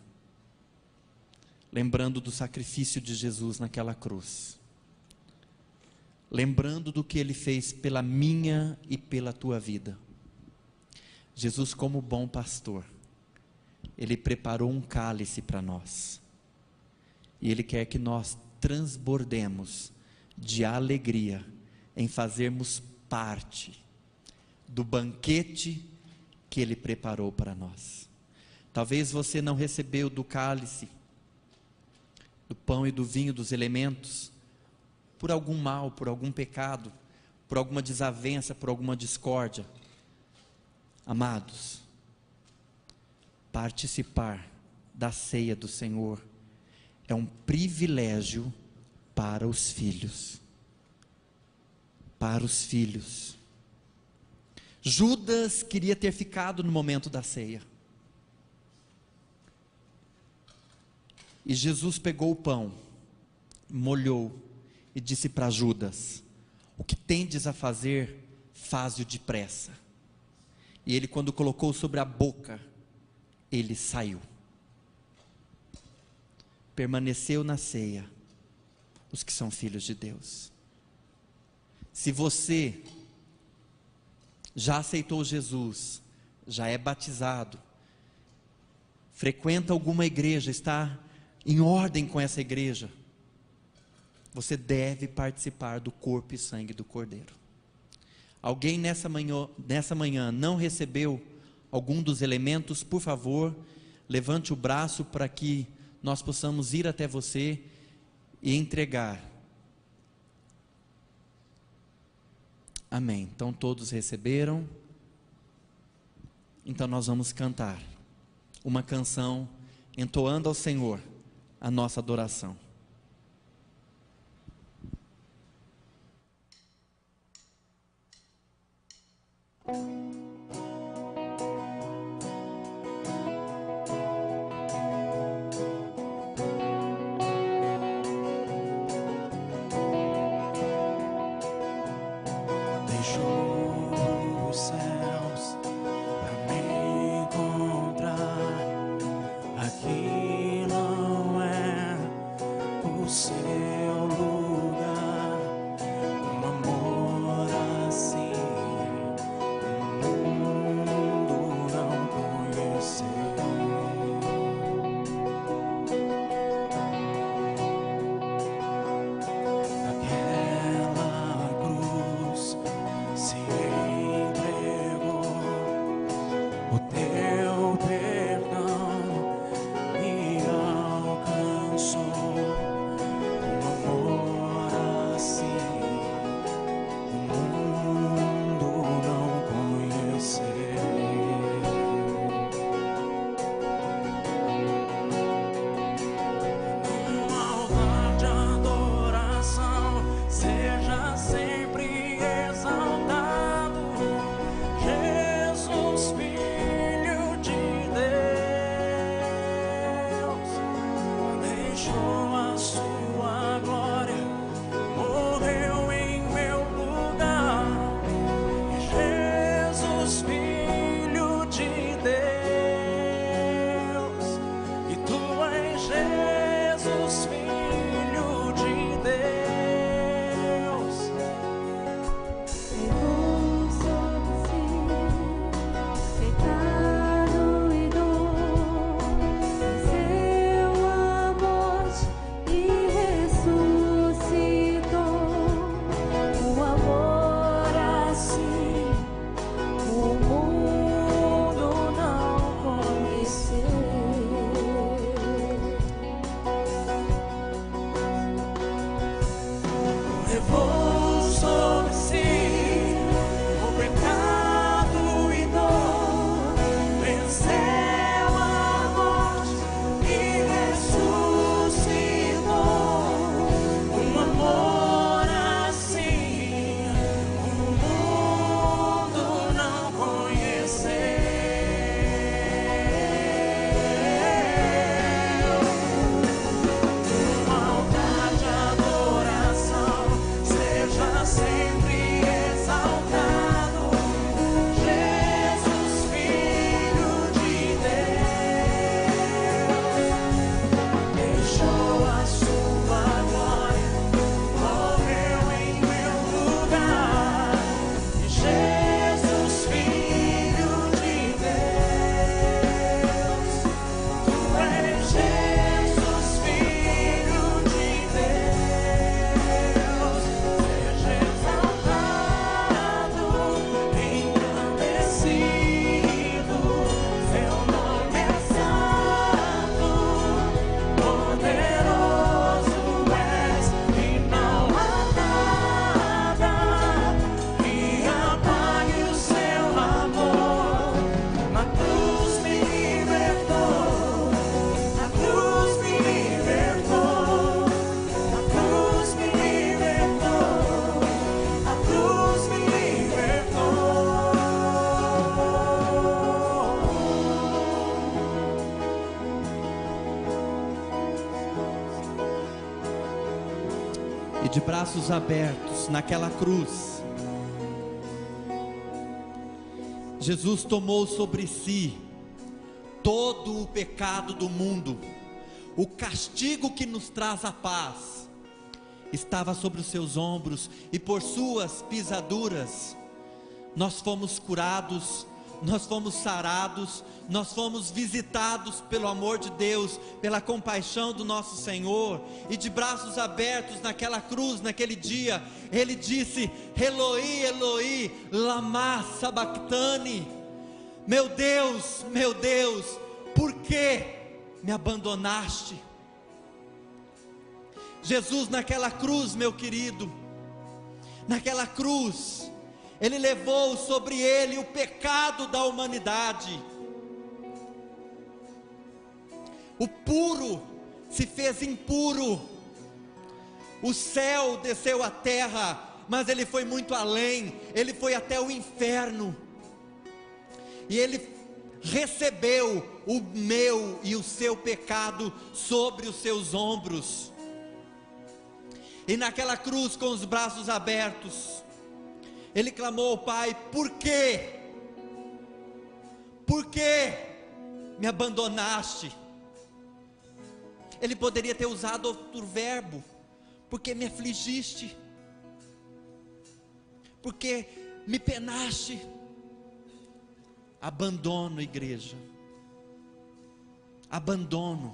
lembrando do sacrifício de Jesus naquela cruz, lembrando do que Ele fez pela minha e pela tua vida. Jesus, como bom pastor, Ele preparou um cálice para nós, e Ele quer que nós transbordemos de alegria em fazermos parte do banquete que Ele preparou para nós. Talvez você não recebeu do cálice, do pão e do vinho, dos elementos, por algum mal, por algum pecado, por alguma desavença, por alguma discórdia. Amados, participar da ceia do Senhor é um privilégio para os filhos. Para os filhos. Judas queria ter ficado no momento da ceia. E Jesus pegou o pão, molhou e disse para Judas: o que tendes a fazer, faze-o depressa. E ele, quando colocou sobre a boca, ele saiu. Permaneceu na ceia os que são filhos de Deus. Se você já aceitou Jesus, já é batizado, frequenta alguma igreja, está em ordem com essa igreja, você deve participar do corpo e sangue do Cordeiro. Alguém nessa manhã não recebeu algum dos elementos? Por favor, levante o braço para que nós possamos ir até você e entregar Amém. Então todos receberam. Então nós vamos cantar uma canção entoando ao Senhor a nossa adoração. Deixou os céus pra me encontrar. Aqui não é o seu lugar. Um amor assim o mundo não conheceu. Aquela cruz se entregou, o teu perdão me alcançou. Um amor assim o mundo não conheceu. No altar de adoração seja sempre exaltado, Jesus, Filho de Deus, deixou a sua glória, morreu em meu lugar. Jesus, Filho de Deus, e tu és Jesus, Filho de Deus. Levou sobre si pecado e dor, venceu a morte e ressuscitou. Um amor assim o mundo não conheceu. Levou sobre si o pecado e dor, venceu a morte e ressuscitou. Um amor assim o mundo não conheceu. Um altar de adoração seja sempre exaltado, Jesus, Filho de Deus, deixou a sua glória, morreu em meu lugar. Jesus, Filho de Deus, tu és Jesus, Filho de Deus, seja exaltado, engrandecido, seu nome é santo, poderoso és, e não há nada que apague o seu amor. Na cruz me libertou, na cruz me libertou, na cruz me libertou, a cruz me libertou. E de braços abertos naquela cruz, Jesus tomou sobre si todo o pecado do mundo. O castigo que nos traz a paz estava sobre os seus ombros, e por suas pisaduras nós fomos curados, nós fomos sarados, nós fomos visitados pelo amor de Deus, pela compaixão do nosso Senhor. E de braços abertos naquela cruz, naquele dia, Ele disse: Eloi, Eloi, lama sabachthani. Meu Deus, por que me abandonaste? Jesus naquela cruz, meu querido, naquela cruz, Ele levou sobre ele o pecado da humanidade. O puro se fez impuro. O céu desceu à terra, mas ele foi muito além. Ele foi até o inferno. E ele recebeu o meu e o seu pecado sobre os seus ombros. E naquela cruz, com os braços abertos, ele clamou ao Pai: por quê? Por que me abandonaste? Ele poderia ter usado outro verbo: porque me afligiste, porque me penaste. Abandono, igreja. Abandono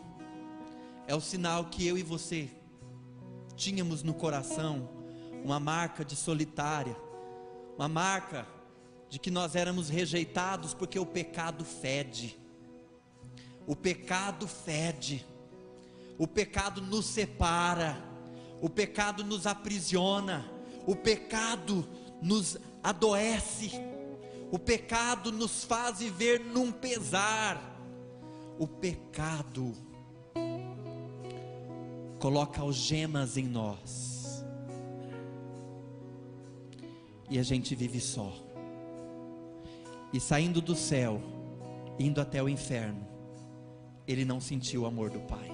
é o sinal que eu e você tínhamos no coração uma marca de solitária, uma marca de que nós éramos rejeitados, porque o pecado fede. O pecado fede. O pecado nos separa. O pecado nos aprisiona. O pecado nos adoece. O pecado nos faz viver num pesar. O pecado coloca algemas em nós, e a gente vive só. E saindo do céu, indo até o inferno, ele não sentiu o amor do Pai,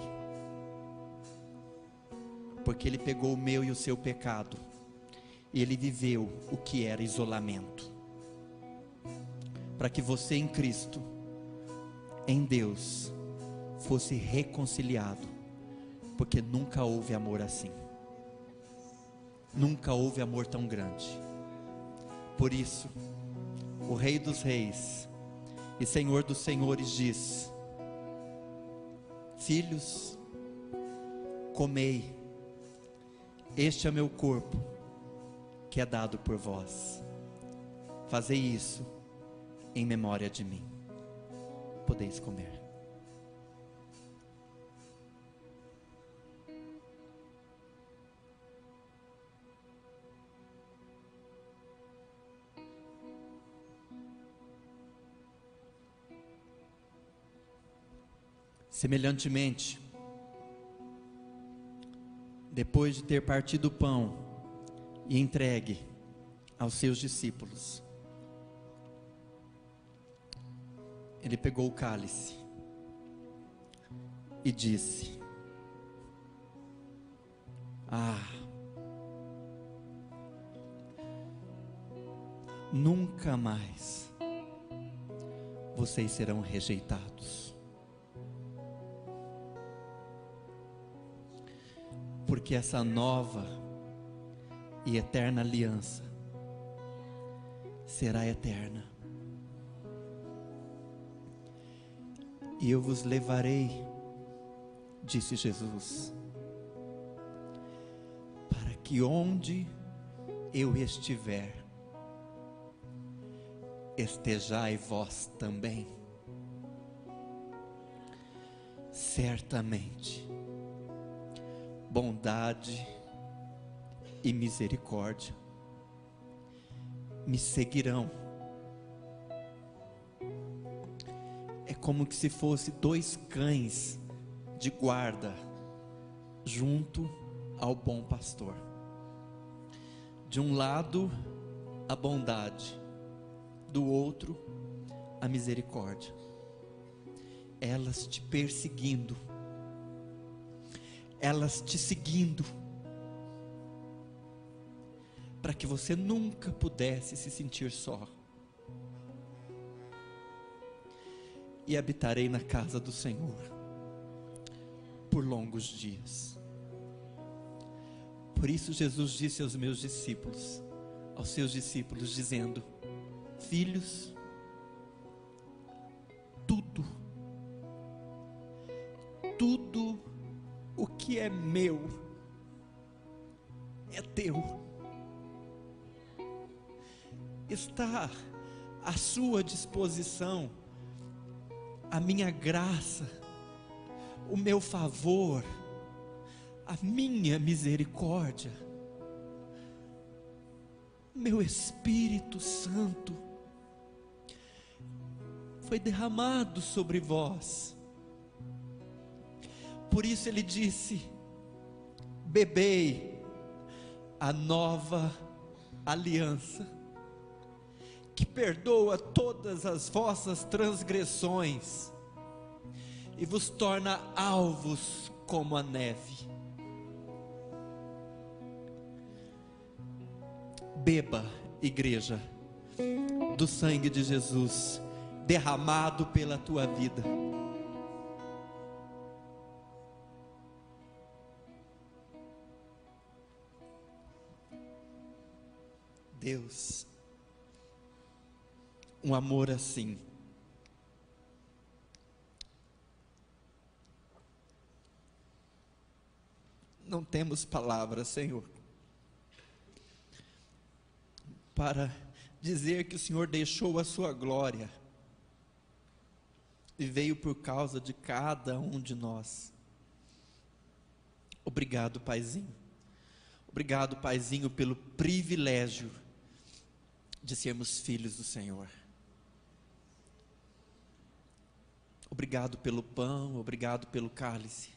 porque ele pegou o meu e o seu pecado, e ele viveu o que era isolamento, para que você em Cristo, em Deus, fosse reconciliado, porque nunca houve amor assim, nunca houve amor tão grande. Por isso, o Rei dos Reis e Senhor dos Senhores diz: filhos, comei, este é meu corpo, que é dado por vós, fazei isso em memória de mim. Podeis comer. Semelhantemente, depois de ter partido o pão e entregue aos seus discípulos, ele pegou o cálice e disse: nunca mais vocês serão rejeitados, porque essa nova e eterna aliança será eterna. E eu vos levarei, disse Jesus, para que onde eu estiver, estejai vós também. Certamente, bondade e misericórdia me seguirão. É como que se fosse dois cães de guarda junto ao bom pastor. De um lado a bondade, do outro a misericórdia. Elas te perseguindo, elas te seguindo, para que você nunca pudesse se sentir só. E habitarei na casa do Senhor por longos dias. Por isso Jesus disse aos meus discípulos, aos seus discípulos, dizendo: filhos, tudo o que é meu é teu. Está à sua disposição a minha graça, o meu favor, a minha misericórdia. meu Espírito Santo foi derramado sobre vós. Por isso ele disse: bebei a nova aliança, que perdoa todas as vossas transgressões e vos torna alvos como a neve. Beba, igreja, do sangue de Jesus derramado pela tua vida. Deus, um amor assim, não temos palavras, Senhor, para dizer que o Senhor deixou a sua glória e veio por causa de cada um de nós. Obrigado, Paizinho. Obrigado, Paizinho, pelo privilégio de sermos filhos do Senhor. Obrigado pelo pão, obrigado pelo cálice,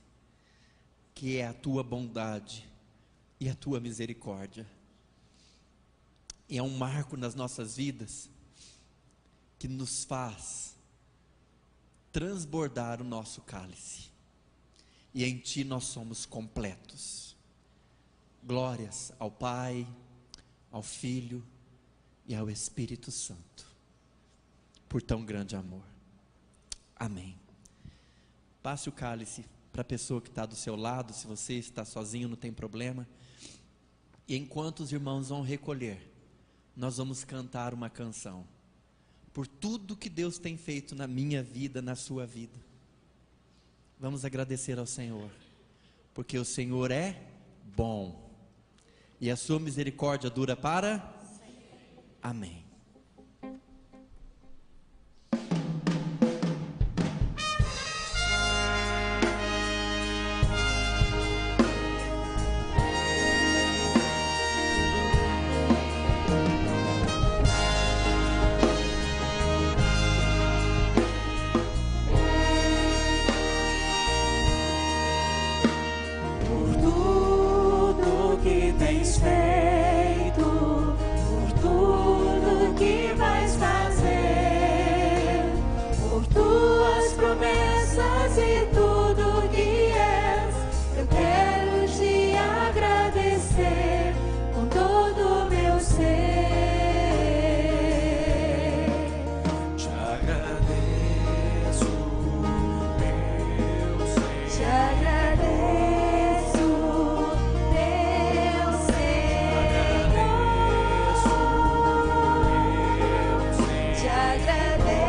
que é a tua bondade e a tua misericórdia. E é um marco nas nossas vidas que nos faz transbordar o nosso cálice. E em ti nós somos completos. Glórias ao Pai, ao Filho e ao Espírito Santo, por tão grande amor. Amém. Passe o cálice para a pessoa que está do seu lado. Se você está sozinho, não tem problema. E enquanto os irmãos vão recolher, nós vamos cantar uma canção por tudo que Deus tem feito na minha vida, na sua vida. Vamos agradecer ao Senhor, porque o Senhor é bom e a sua misericórdia dura para sempre. Amém. Feito, por tudo que vais fazer, por tuas promessas e tudo que és, eu quero te agradecer com todo o meu ser. Te agradeço, meu Senhor. Te agradeço. Te agradeço.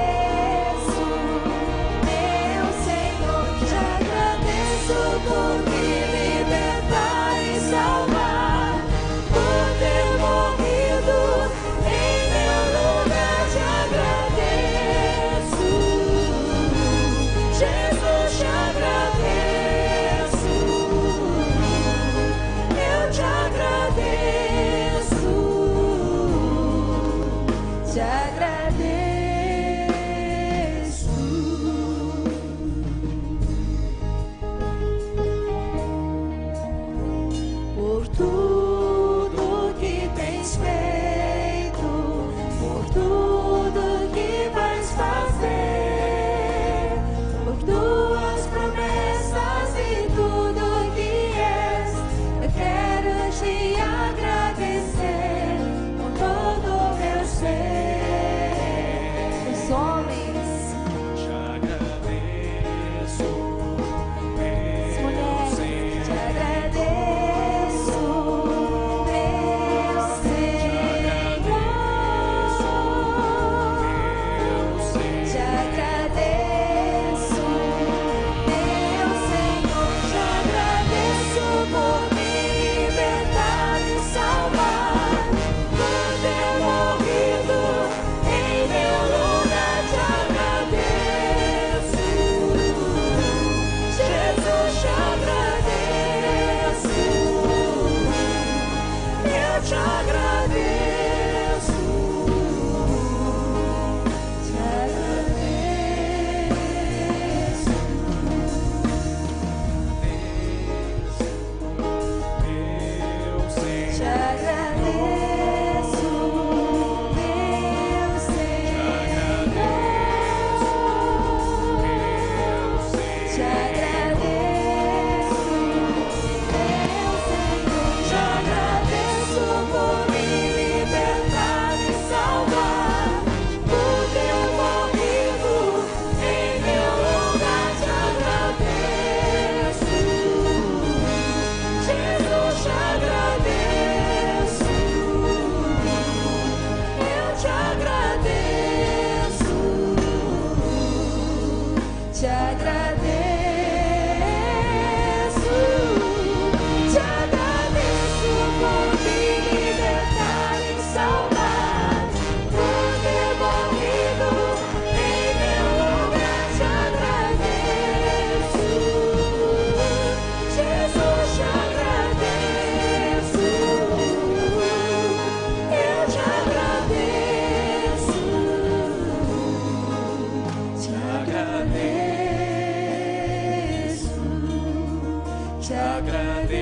agradeço,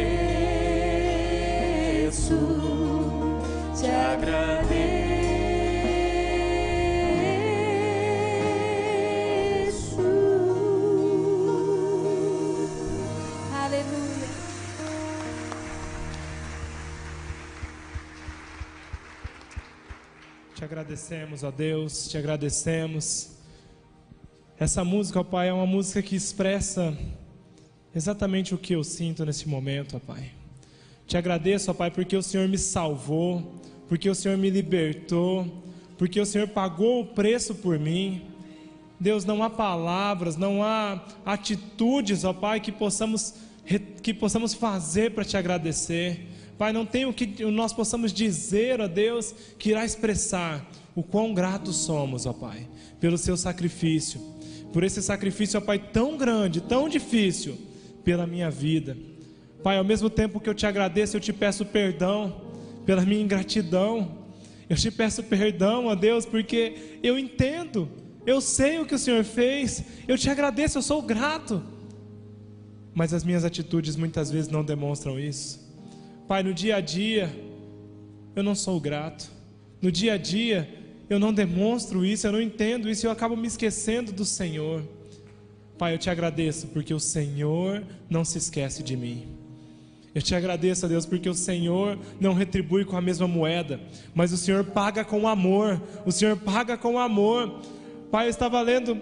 te agradeço. Aleluia. Te agradecemos, ó Deus, te agradecemos. Essa música, ó Pai, é uma música que expressa exatamente o que eu sinto nesse momento, ó Pai. Te agradeço, ó Pai, porque o Senhor me salvou, porque o Senhor me libertou, porque o Senhor pagou o preço por mim. Deus, não há palavras, não há atitudes, ó Pai, que possamos fazer para te agradecer. Pai, não tem o que nós possamos dizer, ó Deus, que irá expressar o quão gratos somos, ó Pai, pelo seu sacrifício, por esse sacrifício, ó Pai, tão grande, tão difícil, pela minha vida. Pai, ao mesmo tempo que eu te agradeço, eu te peço perdão pela minha ingratidão. Eu te peço perdão, ó Deus, porque eu entendo, eu sei o que o Senhor fez, eu te agradeço, eu sou grato, mas as minhas atitudes muitas vezes não demonstram isso. Pai, no dia a dia, eu não sou grato. No dia a dia, eu não demonstro isso, eu não entendo isso, eu acabo me esquecendo do Senhor. Pai, eu te agradeço, porque o Senhor não se esquece de mim. Eu te agradeço, a Deus, porque o Senhor não retribui com a mesma moeda, mas o Senhor paga com amor. O Senhor paga com amor. Pai, eu estava lendo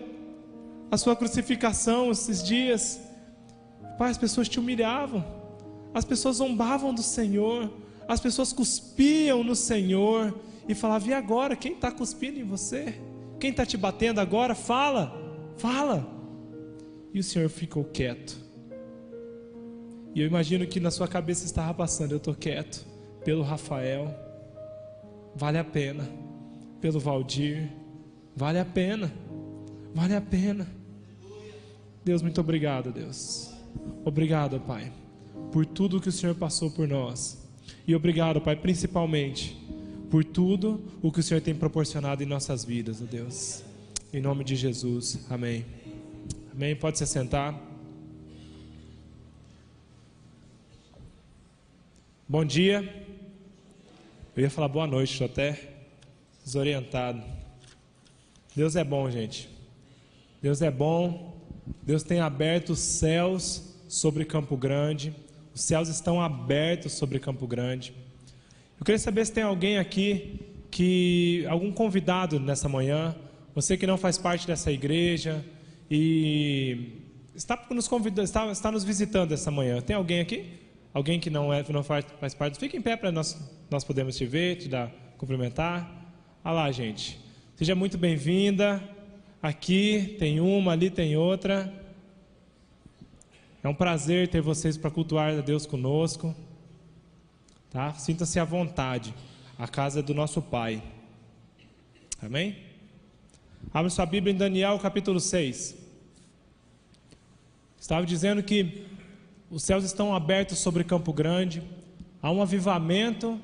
a sua crucificação esses dias. Pai, as pessoas te humilhavam, as pessoas zombavam do Senhor, as pessoas cuspiam no Senhor e falavam: e agora? Quem está cuspindo em você? Quem está te batendo agora? Fala, fala. E o Senhor ficou quieto. E eu imagino que na sua cabeça estava passando: eu estou quieto pelo Rafael, vale a pena. Pelo Valdir, vale a pena, vale a pena. Deus, muito obrigado, Deus. Obrigado, Pai, por tudo que o Senhor passou por nós. E obrigado, Pai, principalmente por tudo o que o Senhor tem proporcionado em nossas vidas, ó Deus. Em nome de Jesus, amém. Amém, pode se sentar. Bom dia. Eu ia falar boa noite, estou até desorientado. Deus é bom, gente. Deus é bom. Deus tem aberto os céus sobre Campo Grande. Os céus estão abertos sobre Campo Grande. Eu queria saber se tem alguém aqui, algum convidado nessa manhã, você que não faz parte dessa igreja e está nos convidando, está nos visitando essa manhã. Tem alguém aqui? Alguém que não faz parte? Fique em pé para nós podermos te ver, te cumprimentar. Olha lá, gente. Seja muito bem-vinda. Aqui tem uma, ali tem outra. É um prazer ter vocês para cultuar a Deus conosco. Tá? Sinta-se à vontade. A casa é do nosso Pai. Amém? Abre sua Bíblia em Daniel capítulo 6. Estava dizendo que os céus estão abertos sobre Campo Grande. Há um avivamento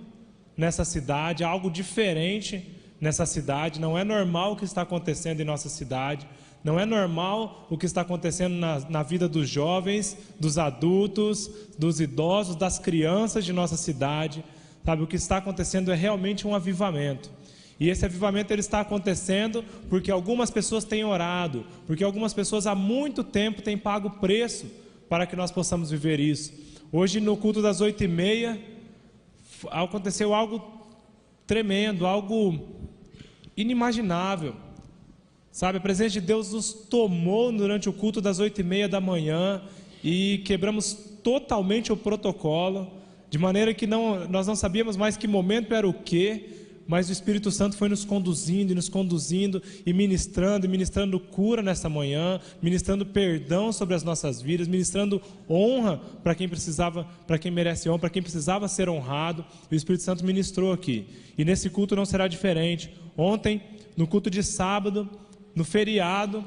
nessa cidade, há algo diferente nessa cidade. Não é normal o que está acontecendo em nossa cidade. Não é normal o que está acontecendo na vida dos jovens, dos adultos, dos idosos, das crianças de nossa cidade. Sabe, o que está acontecendo é realmente um avivamento. E esse avivamento ele está acontecendo porque algumas pessoas têm orado, porque algumas pessoas há muito tempo têm pago o preço para que nós possamos viver isso. Hoje no culto das 8h30 aconteceu algo tremendo, algo inimaginável. Sabe, a presença de Deus nos tomou durante o culto das 8h30 da manhã e quebramos totalmente o protocolo, de maneira que nós não sabíamos mais que momento era o quê, mas o Espírito Santo foi nos conduzindo e ministrando cura nessa manhã, ministrando perdão sobre as nossas vidas, ministrando honra para quem precisava, para quem merece honra, para quem precisava ser honrado. O Espírito Santo ministrou aqui, e nesse culto não será diferente. Ontem, no culto de sábado, no feriado,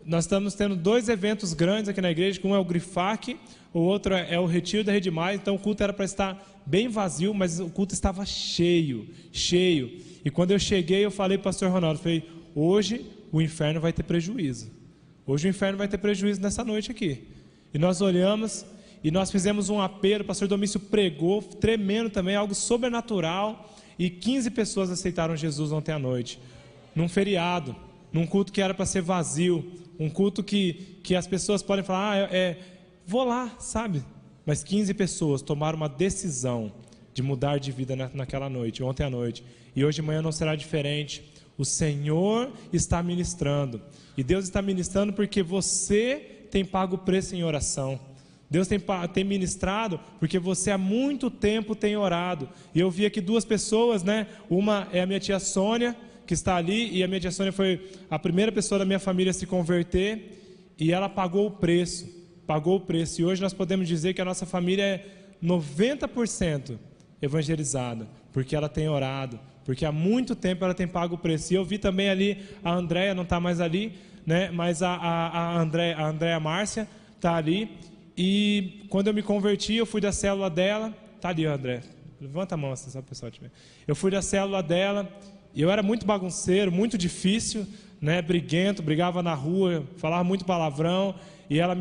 nós estamos tendo 2 eventos grandes aqui na igreja, que um é o Grifac, o outro é o Retiro da Rede Mais. Então o culto era para estar bem vazio, mas o culto estava cheio. E quando eu cheguei, eu falei para o pastor Ronaldo, falei: hoje o inferno vai ter prejuízo. Hoje o inferno vai ter prejuízo nessa noite aqui. E nós olhamos e nós fizemos um apelo, o pastor Domício pregou, tremendo também, algo sobrenatural, e 15 pessoas aceitaram Jesus ontem à noite, num feriado, num culto que era para ser vazio, um culto que as pessoas podem falar, vou lá, sabe? Mas 15 pessoas tomaram uma decisão de mudar de vida naquela noite, ontem à noite, e hoje de manhã não será diferente. O Senhor está ministrando, e Deus está ministrando porque você tem pago o preço em oração. Deus tem ministrado porque você há muito tempo tem orado. E eu vi aqui duas pessoas, né? Uma é a minha tia Sônia, que está ali, e a minha tia Sônia foi a primeira pessoa da minha família a se converter, e ela pagou o preço, e hoje nós podemos dizer que a nossa família é 90% evangelizada, porque ela tem orado, porque há muito tempo ela tem pago o preço. E eu vi também ali, a Andréia não está mais ali, né? Mas a Andréia Márcia está ali, e quando eu me converti, eu fui da célula dela, está ali, André, levanta a mão se o pessoal tiver. Eu fui da célula dela, e eu era muito bagunceiro, muito difícil, né? Briguento, brigava na rua, falava muito palavrão, e ela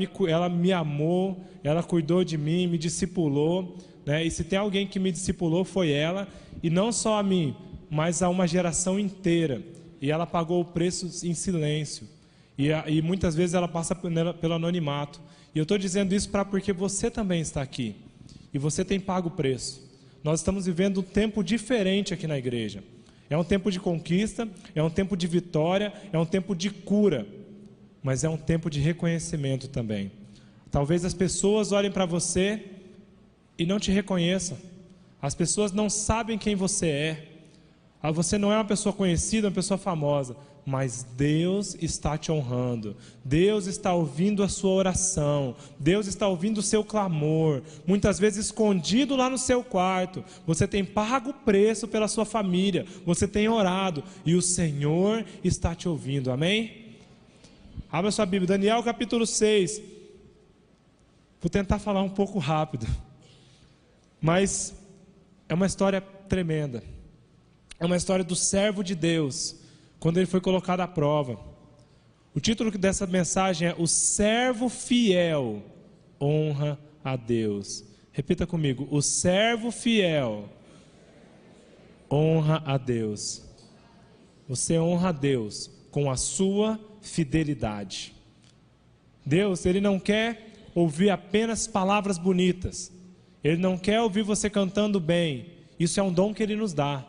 me amou, ela cuidou de mim, me discipulou, né? E se tem alguém que me discipulou foi ela, e não só a mim, mas a uma geração inteira, e ela pagou o preço em silêncio, e muitas vezes ela passa pelo anonimato. E eu estou dizendo isso porque você também está aqui, e você tem pago o preço. Nós estamos vivendo um tempo diferente aqui na igreja. É um tempo de conquista, é um tempo de vitória, é um tempo de cura, mas é um tempo de reconhecimento também. Talvez as pessoas olhem para você e não te reconheçam. As pessoas não sabem quem você é. Você não é uma pessoa conhecida, uma pessoa famosa, mas Deus está te honrando. Deus está ouvindo a sua oração. Deus está ouvindo o seu clamor, muitas vezes escondido lá no seu quarto. Você tem pago o preço pela sua família, você tem orado, e o Senhor está te ouvindo, amém? Abra sua Bíblia, Daniel capítulo 6. Vou tentar falar um pouco rápido, mas é uma história tremenda. É uma história do servo de Deus, quando ele foi colocado à prova. O título dessa mensagem é: O servo fiel honra a Deus. Repita comigo: o servo fiel honra a Deus. Você honra a Deus com a sua fidelidade. Deus, Ele não quer ouvir apenas palavras bonitas. Ele não quer ouvir você cantando bem. Isso é um dom que Ele nos dá.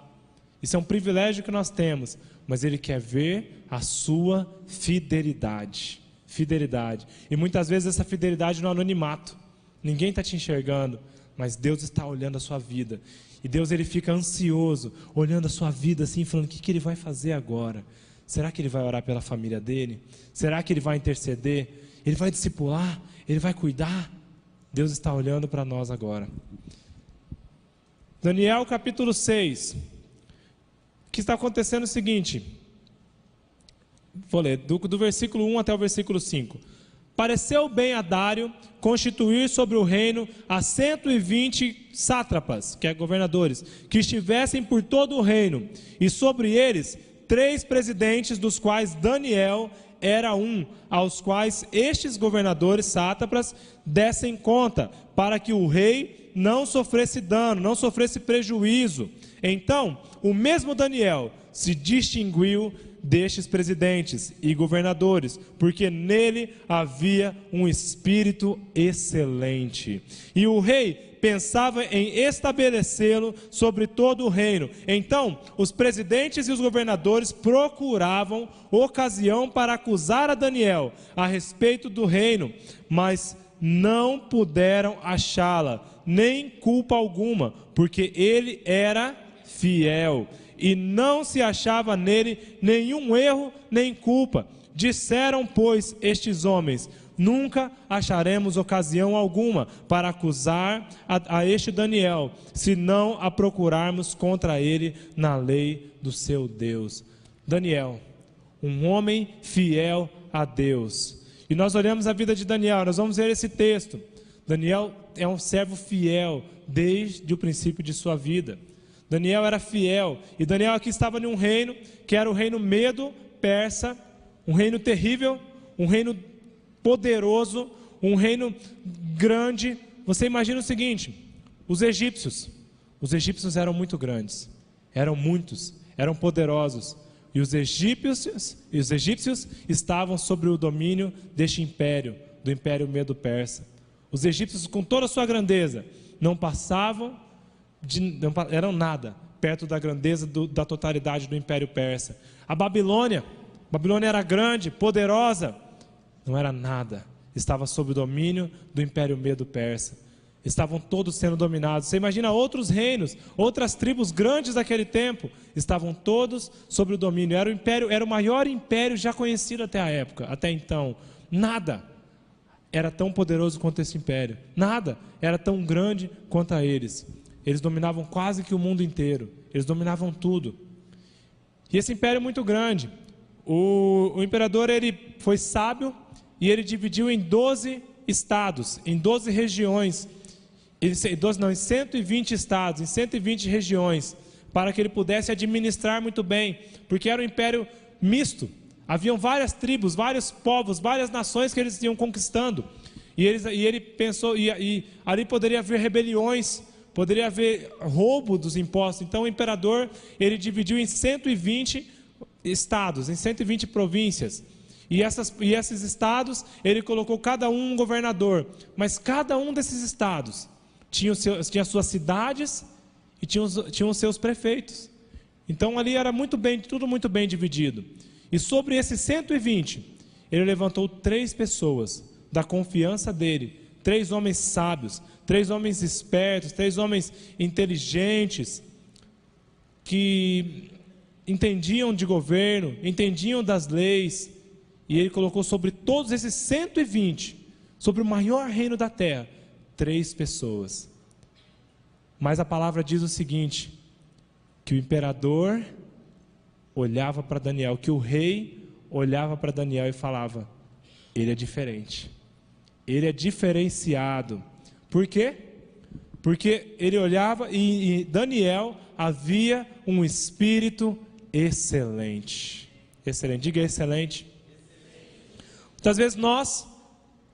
Isso é um privilégio que nós temos, mas Ele quer ver a sua fidelidade. Fidelidade. E muitas vezes essa fidelidade no anonimato. Ninguém está te enxergando, mas Deus está olhando a sua vida. E Deus, Ele fica ansioso, olhando a sua vida assim, falando: o que Ele vai fazer agora? Será que Ele vai orar pela família dele? Será que Ele vai interceder? Ele vai discipular? Ele vai cuidar? Deus está olhando para nós agora. Daniel capítulo 6. O que está acontecendo é o seguinte, vou ler, do versículo 1 até o versículo 5. Pareceu bem a Dário constituir sobre o reino a 120 sátrapas, que é governadores, que estivessem por todo o reino, e sobre eles 3 presidentes, dos quais Daniel era um, aos quais estes governadores sátrapas dessem conta, para que o rei não sofresse dano, não sofresse prejuízo. Então, o mesmo Daniel se distinguiu destes presidentes e governadores, porque nele havia um espírito excelente. E o rei pensava em estabelecê-lo sobre todo o reino. Então, os presidentes e os governadores procuravam ocasião para acusar a Daniel a respeito do reino, mas não puderam achá-la, nem culpa alguma, porque ele era fiel, e não se achava nele nenhum erro nem culpa. Disseram, pois, estes homens: nunca acharemos ocasião alguma para acusar a este Daniel, se não a procurarmos contra ele na lei do seu Deus. Daniel, um homem fiel a Deus. E nós olhamos a vida de Daniel, nós vamos ver esse texto. Daniel é um servo fiel desde o princípio de sua vida. Daniel era fiel, e Daniel aqui estava em um reino, que era o reino Medo-Persa, um reino terrível, um reino poderoso, um reino grande, você imagina o seguinte: os egípcios eram muito grandes, eram muitos, eram poderosos, e os egípcios estavam sob o domínio deste império, do Império Medo-Persa. Os egípcios, com toda a sua grandeza, não eram nada perto da grandeza da totalidade do Império Persa. A Babilônia era grande, poderosa, não era nada, estava sob o domínio do Império Medo-Persa. Estavam todos sendo dominados. Você imagina outros reinos, outras tribos grandes daquele tempo, estavam todos sob o domínio. Era o maior império já conhecido até a época, até então. Nada era tão poderoso quanto esse império. Nada era tão grande quanto a eles. Eles dominavam quase que o mundo inteiro. Eles dominavam tudo. E esse império é muito grande. O imperador, ele foi sábio e ele dividiu em 12 estados, em 12 regiões, em 120 estados, em 120 regiões, para que ele pudesse administrar muito bem, porque era um império misto. Haviam várias tribos, vários povos, várias nações que eles iam conquistando. E ele pensou, e ali poderia haver rebeliões, poderia haver roubo dos impostos. Então o imperador, ele dividiu em 120 estados, em 120 províncias. E esses estados, ele colocou cada um governador. Mas cada um desses estados tinha suas cidades e tinha os seus prefeitos. Então ali era tudo muito bem dividido. E sobre esses 120, ele levantou 3 pessoas da confiança dele, 3 homens sábios, 3 homens espertos, 3 homens inteligentes, que entendiam de governo, entendiam das leis, e ele colocou sobre todos esses 120, sobre o maior reino da terra, 3 pessoas. Mas a palavra diz o seguinte, que o imperador olhava para Daniel, que o rei olhava para Daniel e falava: ele é diferente, ele é diferenciado. Por quê? Porque ele olhava e Daniel havia um espírito excelente. Excelente, diga excelente. Muitas vezes nós,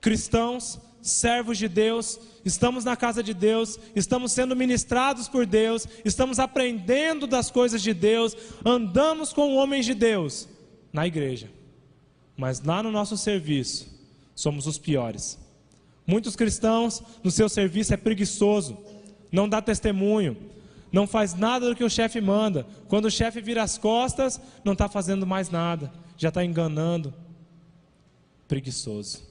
cristãos, servos de Deus, estamos na casa de Deus, estamos sendo ministrados por Deus, estamos aprendendo das coisas de Deus, andamos com homens de Deus na igreja, mas lá no nosso serviço somos os piores. Muitos cristãos no seu serviço é preguiçoso, não dá testemunho, não faz nada do que o chefe manda. Quando o chefe vira as costas, não está fazendo mais nada, já está enganando. Preguiçoso.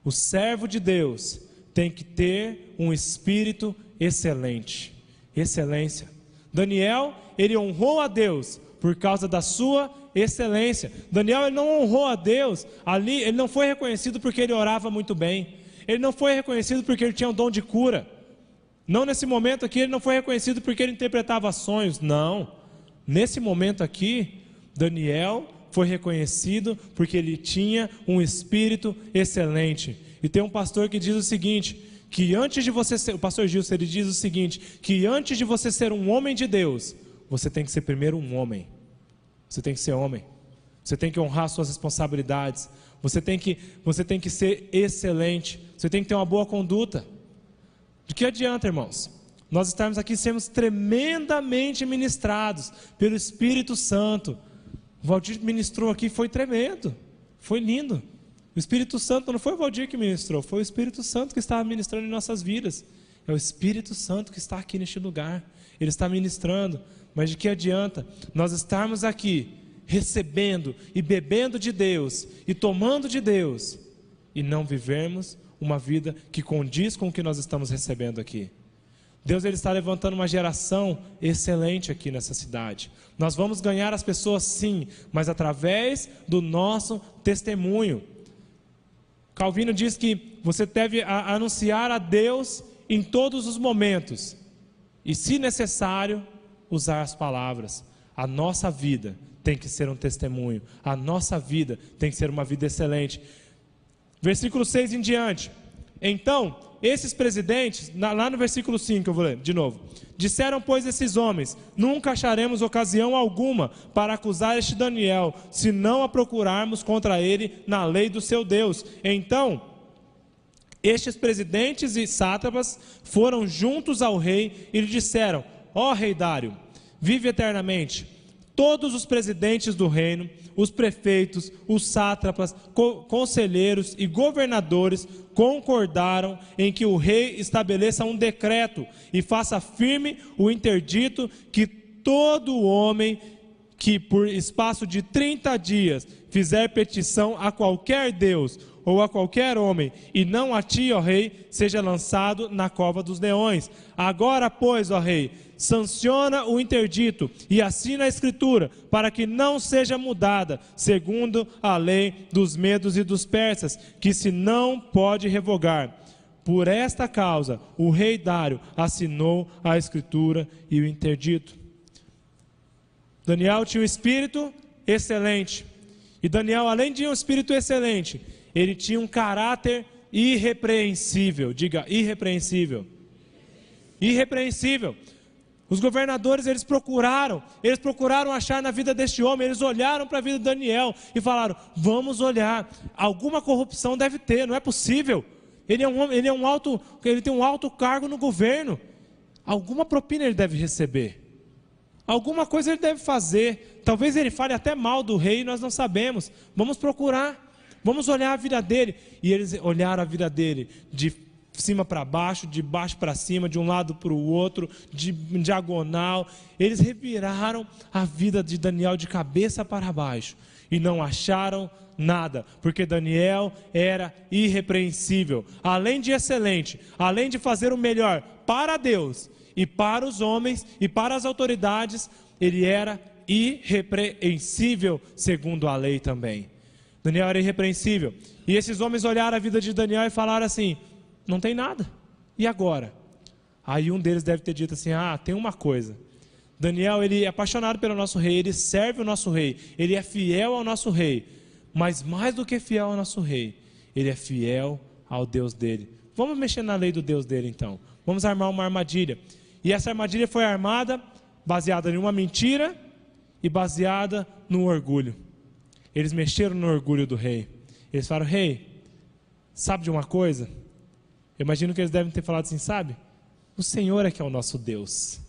O servo de Deus tem que ter um espírito excelente, excelência. Daniel, ele honrou a Deus por causa da sua excelência. Daniel, ele não honrou a Deus ali, ele não foi reconhecido porque ele orava muito bem, ele não foi reconhecido porque ele tinha o dom de cura, não nesse momento aqui, ele não foi reconhecido porque ele interpretava sonhos, não. Nesse momento aqui, Daniel foi reconhecido porque ele tinha um espírito excelente. E tem um pastor que diz o seguinte, que antes de você ser, o pastor Gilson, ele diz o seguinte, que antes de você ser um homem de Deus, você tem que ser primeiro um homem. Você tem que ser homem. Você tem que honrar suas responsabilidades. Você tem que ser excelente. Você tem que ter uma boa conduta. De que adianta, irmãos? Nós estarmos aqui, sermos tremendamente ministrados pelo Espírito Santo. O Valdir ministrou aqui, foi tremendo, foi lindo. O Espírito Santo não foi o Valdir que ministrou, foi o Espírito Santo que estava ministrando em nossas vidas. É o Espírito Santo que está aqui neste lugar, ele está ministrando. Mas de que adianta nós estarmos aqui recebendo e bebendo de Deus e tomando de Deus e não vivermos uma vida que condiz com o que nós estamos recebendo aqui? Deus, ele está levantando uma geração excelente aqui nessa cidade. Nós vamos ganhar as pessoas sim, mas através do nosso testemunho. Calvino diz que você deve anunciar a Deus em todos os momentos e, se necessário, usar as palavras. A nossa vida tem que ser um testemunho, a nossa vida tem que ser uma vida excelente. Versículo 6 em diante. Então, esses presidentes, lá no versículo 5 eu vou ler de novo. Disseram, pois, esses homens: nunca acharemos ocasião alguma para acusar este Daniel, se não a procurarmos contra ele na lei do seu Deus. Então, Estes presidentes e sátrapas foram juntos ao rei e lhe disseram: ó rei Dário, vive eternamente. Todos os presidentes do reino, os prefeitos, os sátrapas, conselheiros e governadores concordaram em que o rei estabeleça um decreto e faça firme o interdito que todo homem que por espaço de 30 dias fizer petição a qualquer Deus ou a qualquer homem, e não a ti, ó rei, seja lançado na cova dos leões. Agora, pois, ó rei, sanciona o interdito e assina a escritura, para que não seja mudada, segundo a lei dos medos e dos persas, que se não pode revogar. Por esta causa, o rei Dário assinou a escritura e o interdito. Daniel tinha um espírito excelente. E Daniel, além de um espírito excelente, ele tinha um caráter irrepreensível. Diga, irrepreensível. Irrepreensível. Os governadores, eles procuraram achar na vida deste homem, eles olharam para a vida de Daniel e falaram: vamos olhar, alguma corrupção deve ter, não é possível. Ele tem um alto cargo no governo, alguma propina ele deve receber, alguma coisa ele deve fazer, talvez ele fale até mal do rei e nós não sabemos. Vamos procurar, vamos olhar a vida dele. E eles olharam a vida dele de cima para baixo, de baixo para cima, de um lado para o outro, de diagonal. Eles reviraram a vida de Daniel de cabeça para baixo e não acharam nada, porque Daniel era irrepreensível, além de excelente, além de fazer o melhor para Deus e para os homens e para as autoridades, ele era irrepreensível segundo a lei também. Daniel era irrepreensível. E esses homens olharam a vida de Daniel e falaram assim: não tem nada, e agora? Aí um deles deve ter dito assim: tem uma coisa, Daniel, ele é apaixonado pelo nosso rei, ele serve o nosso rei, ele é fiel ao nosso rei, mas mais do que fiel ao nosso rei, ele é fiel ao Deus dele. Vamos mexer na lei do Deus dele então, vamos armar uma armadilha. E essa armadilha foi armada baseada em uma mentira e baseada no orgulho. Eles mexeram no orgulho do rei. Eles falaram: rei, sabe de uma coisa? Eu imagino que eles devem ter falado assim: sabe, o Senhor é que é o nosso Deus,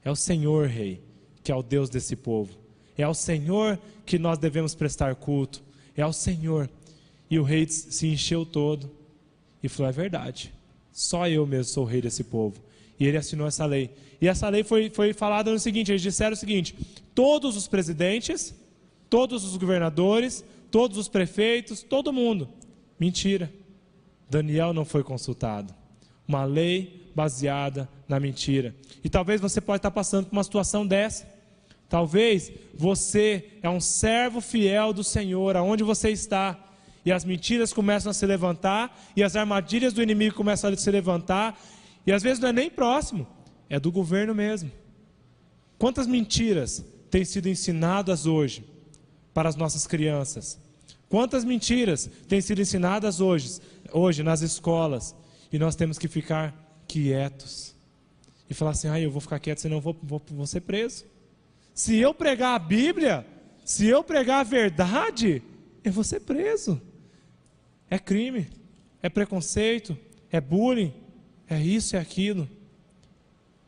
é o Senhor, rei, que é o Deus desse povo, é ao Senhor que nós devemos prestar culto, é ao Senhor. E o rei se encheu todo e falou: é verdade, só eu mesmo sou o rei desse povo. E ele assinou essa lei. E essa lei foi falada no seguinte: eles disseram o seguinte: todos os presidentes, todos os governadores, todos os prefeitos, todo mundo. Mentira. Daniel não foi consultado. Uma lei baseada na mentira. E talvez você pode estar passando por uma situação dessa. Talvez você é um servo fiel do Senhor, aonde você está, e as mentiras começam a se levantar, e as armadilhas do inimigo começam a se levantar, e às vezes não é nem próximo, é do governo mesmo. Quantas mentiras têm sido ensinadas hoje para as nossas crianças? Quantas mentiras têm sido ensinadas hoje nas escolas, e nós temos que ficar quietos e falar assim: eu vou ficar quieto, senão eu vou ser preso. Se eu pregar a Bíblia, se eu pregar a verdade, eu vou ser preso. É crime, é preconceito, é bullying, é isso e aquilo.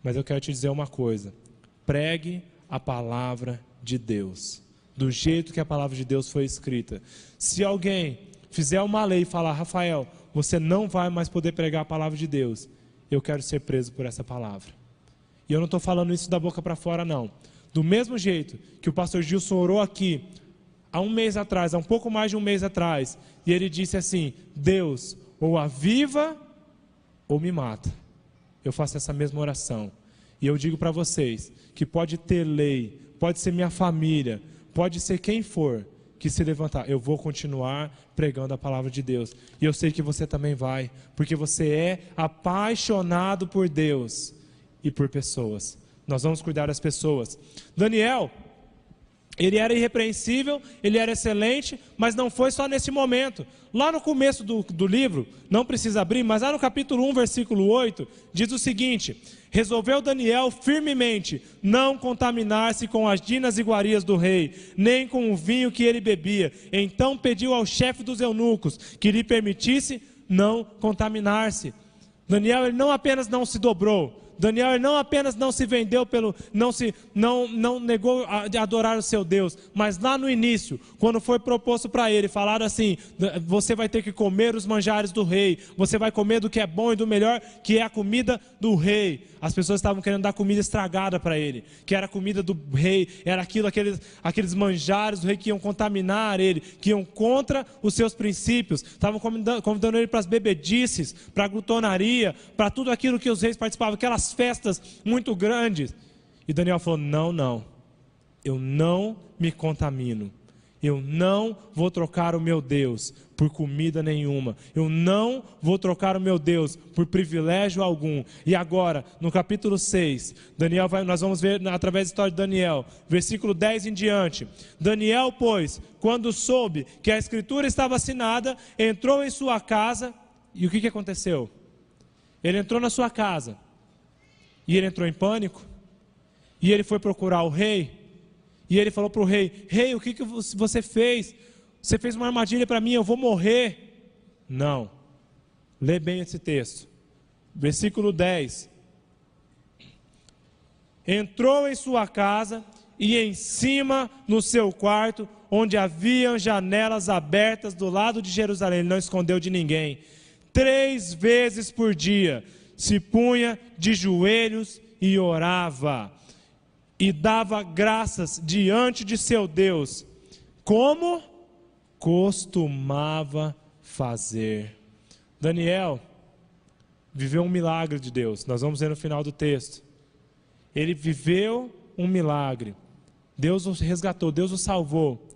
Mas eu quero te dizer uma coisa: pregue a palavra de Deus, do jeito que a palavra de Deus foi escrita. Se alguém fizer uma lei e falar: Rafael, você não vai mais poder pregar a palavra de Deus, eu quero ser preso por essa palavra. E eu não estou falando isso da boca para fora, não. Do mesmo jeito que o pastor Gilson orou aqui há um mês atrás, há um pouco mais de um mês atrás, e ele disse assim: Deus, ou aviva ou me mata. Eu faço essa mesma oração. E eu digo para vocês que pode ter lei, pode ser minha família, pode ser quem for que se levantar, eu vou continuar pregando a palavra de Deus. E eu sei que você também vai, porque você é apaixonado por Deus e por pessoas. Nós vamos cuidar das pessoas. Daniel, ele era irrepreensível, ele era excelente, mas não foi só nesse momento. Lá no começo do livro, não precisa abrir, mas lá no capítulo 1, versículo 8, diz o seguinte: resolveu Daniel firmemente não contaminar-se com as dinas iguarias do rei, nem com o vinho que ele bebia. Então pediu ao chefe dos eunucos que lhe permitisse não contaminar-se. Daniel, ele não apenas não se dobrou, Daniel, ele não apenas não se vendeu não negou de adorar o seu Deus, mas lá no início, quando foi proposto para ele, falaram assim: você vai ter que comer os manjares do rei, você vai comer do que é bom e do melhor, que é a comida do rei. As pessoas estavam querendo dar comida estragada para ele, que era a comida do rei, era aqueles manjares do rei que iam contaminar ele, que iam contra os seus princípios. Estavam convidando ele para as bebedices, para a glutonaria, para tudo aquilo que os reis participavam, aquelas festas muito grandes. E Daniel falou: não, eu não me contamino, eu não vou trocar o meu Deus por comida nenhuma, eu não vou trocar o meu Deus por privilégio algum. E agora, no capítulo 6, nós vamos ver através da história de Daniel, versículo 10 em diante. Daniel, pois, quando soube que a escritura estava assinada, entrou em sua casa. E o que aconteceu? Ele entrou na sua casa e ele entrou em pânico, e ele foi procurar o rei, e ele falou para o rei: rei, o que você fez? Você fez uma armadilha para mim, eu vou morrer. Não, lê bem esse texto, versículo 10. Entrou em sua casa, e em cima no seu quarto, onde haviam janelas abertas do lado de Jerusalém, ele não escondeu de ninguém. 3 vezes por dia se punha de joelhos e orava, e dava graças diante de seu Deus, como costumava fazer. Daniel viveu um milagre de Deus, nós vamos ver no final do texto. Ele viveu um milagre, Deus o resgatou, Deus o salvou,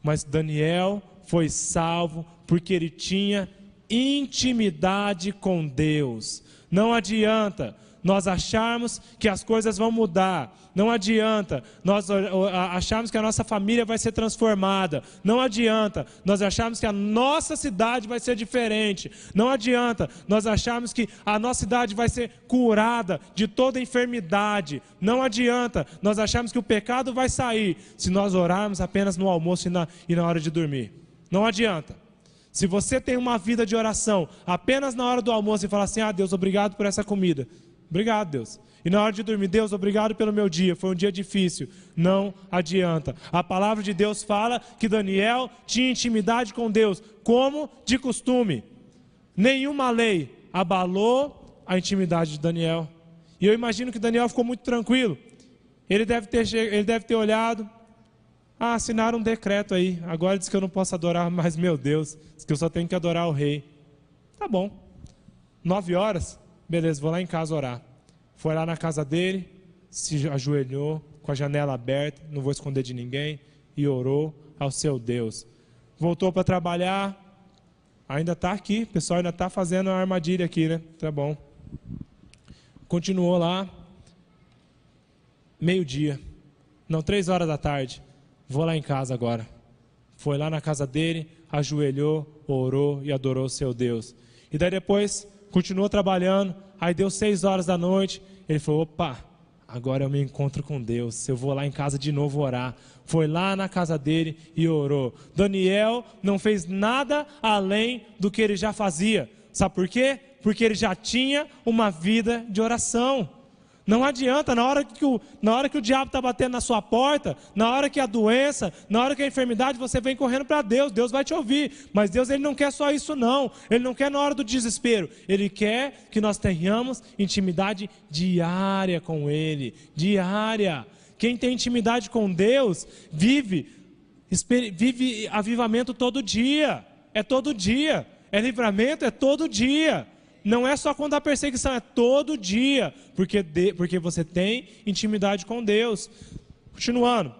mas Daniel foi salvo porque ele tinha intimidade com Deus. Não adianta nós acharmos que as coisas vão mudar, não adianta nós acharmos que a nossa família vai ser transformada, não adianta nós acharmos que a nossa cidade vai ser diferente, não adianta nós acharmos que a nossa cidade vai ser curada de toda enfermidade, não adianta nós acharmos que o pecado vai sair se nós orarmos apenas no almoço e na hora de dormir. Não adianta. Se você tem uma vida de oração apenas na hora do almoço e falar assim: ah, Deus, obrigado por essa comida, obrigado, Deus. E na hora de dormir: Deus, obrigado pelo meu dia, foi um dia difícil. Não adianta. A palavra de Deus fala que Daniel tinha intimidade com Deus, como de costume. Nenhuma lei abalou a intimidade de Daniel. E eu imagino que Daniel ficou muito tranquilo. Ele deve ter olhado: ah, assinaram um decreto aí, agora diz que eu não posso adorar mais meu Deus, diz que eu só tenho que adorar o rei. Tá bom, 9 horas, beleza, vou lá em casa orar. Foi lá na casa dele, se ajoelhou, com a janela aberta, não vou esconder de ninguém, e orou ao seu Deus. Voltou para trabalhar, ainda está aqui, o pessoal ainda está fazendo a armadilha aqui, né? Tá bom. Continuou lá, 3 horas da tarde. Vou lá em casa agora. Foi lá na casa dele, ajoelhou, orou e adorou o seu Deus. E daí depois, continuou trabalhando, aí deu 6 horas da noite, ele falou: opa, agora eu me encontro com Deus, eu vou lá em casa de novo orar. Foi lá na casa dele e orou. Daniel não fez nada além do que ele já fazia. Sabe por quê? Porque ele já tinha uma vida de oração. Não adianta, na hora que o diabo está batendo na sua porta, na hora que a doença, na hora que a enfermidade, você vem correndo para Deus, Deus vai te ouvir. Mas Deus, ele não quer só isso não, ele não quer na hora do desespero, ele quer que nós tenhamos intimidade diária com ele, diária. Quem tem intimidade com Deus, vive avivamento todo dia, é livramento, é todo dia. Não é só quando há perseguição, é todo dia, porque você tem intimidade com Deus. Continuando.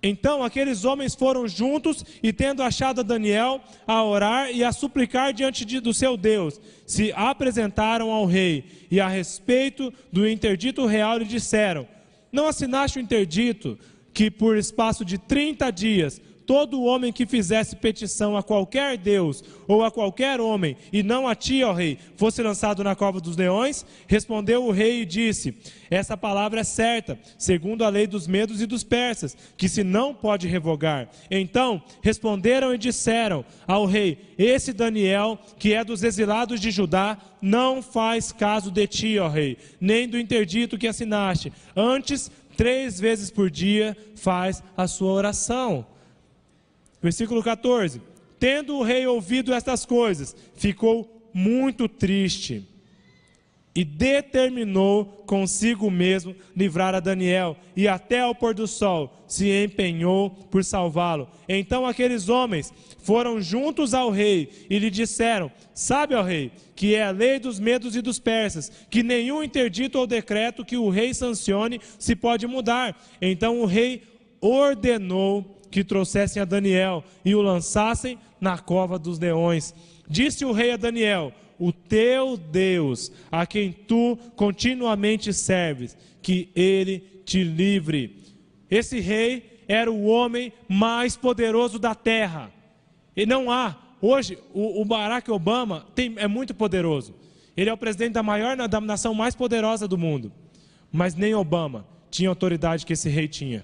Então aqueles homens foram juntos e, tendo achado Daniel, a orar e a suplicar diante do seu Deus, se apresentaram ao rei, e a respeito do interdito real lhe disseram: não assinaste o interdito que por espaço de 30 dias todo homem que fizesse petição a qualquer Deus ou a qualquer homem, e não a ti, ó rei, fosse lançado na cova dos leões? Respondeu o rei e disse: essa palavra é certa, segundo a lei dos medos e dos persas, que se não pode revogar. Então responderam e disseram ao rei: esse Daniel, que é dos exilados de Judá, não faz caso de ti, ó rei, nem do interdito que assinaste. Antes, 3 vezes por dia faz a sua oração. Versículo 14. Tendo o rei ouvido estas coisas, ficou muito triste e determinou consigo mesmo livrar a Daniel, e até ao pôr do sol se empenhou por salvá-lo. Então aqueles homens foram juntos ao rei e lhe disseram: sabe, ó rei, que é a lei dos medos e dos persas, que nenhum interdito ou decreto que o rei sancione se pode mudar. Então o rei ordenou que trouxessem a Daniel e o lançassem na cova dos leões. Disse o rei a Daniel: o teu Deus, a quem tu continuamente serves, que ele te livre. Esse rei era o homem mais poderoso da terra. E não há, hoje, o Barack Obama é muito poderoso. Ele é o presidente da nação mais poderosa do mundo. Mas nem Obama tinha a autoridade que esse rei tinha.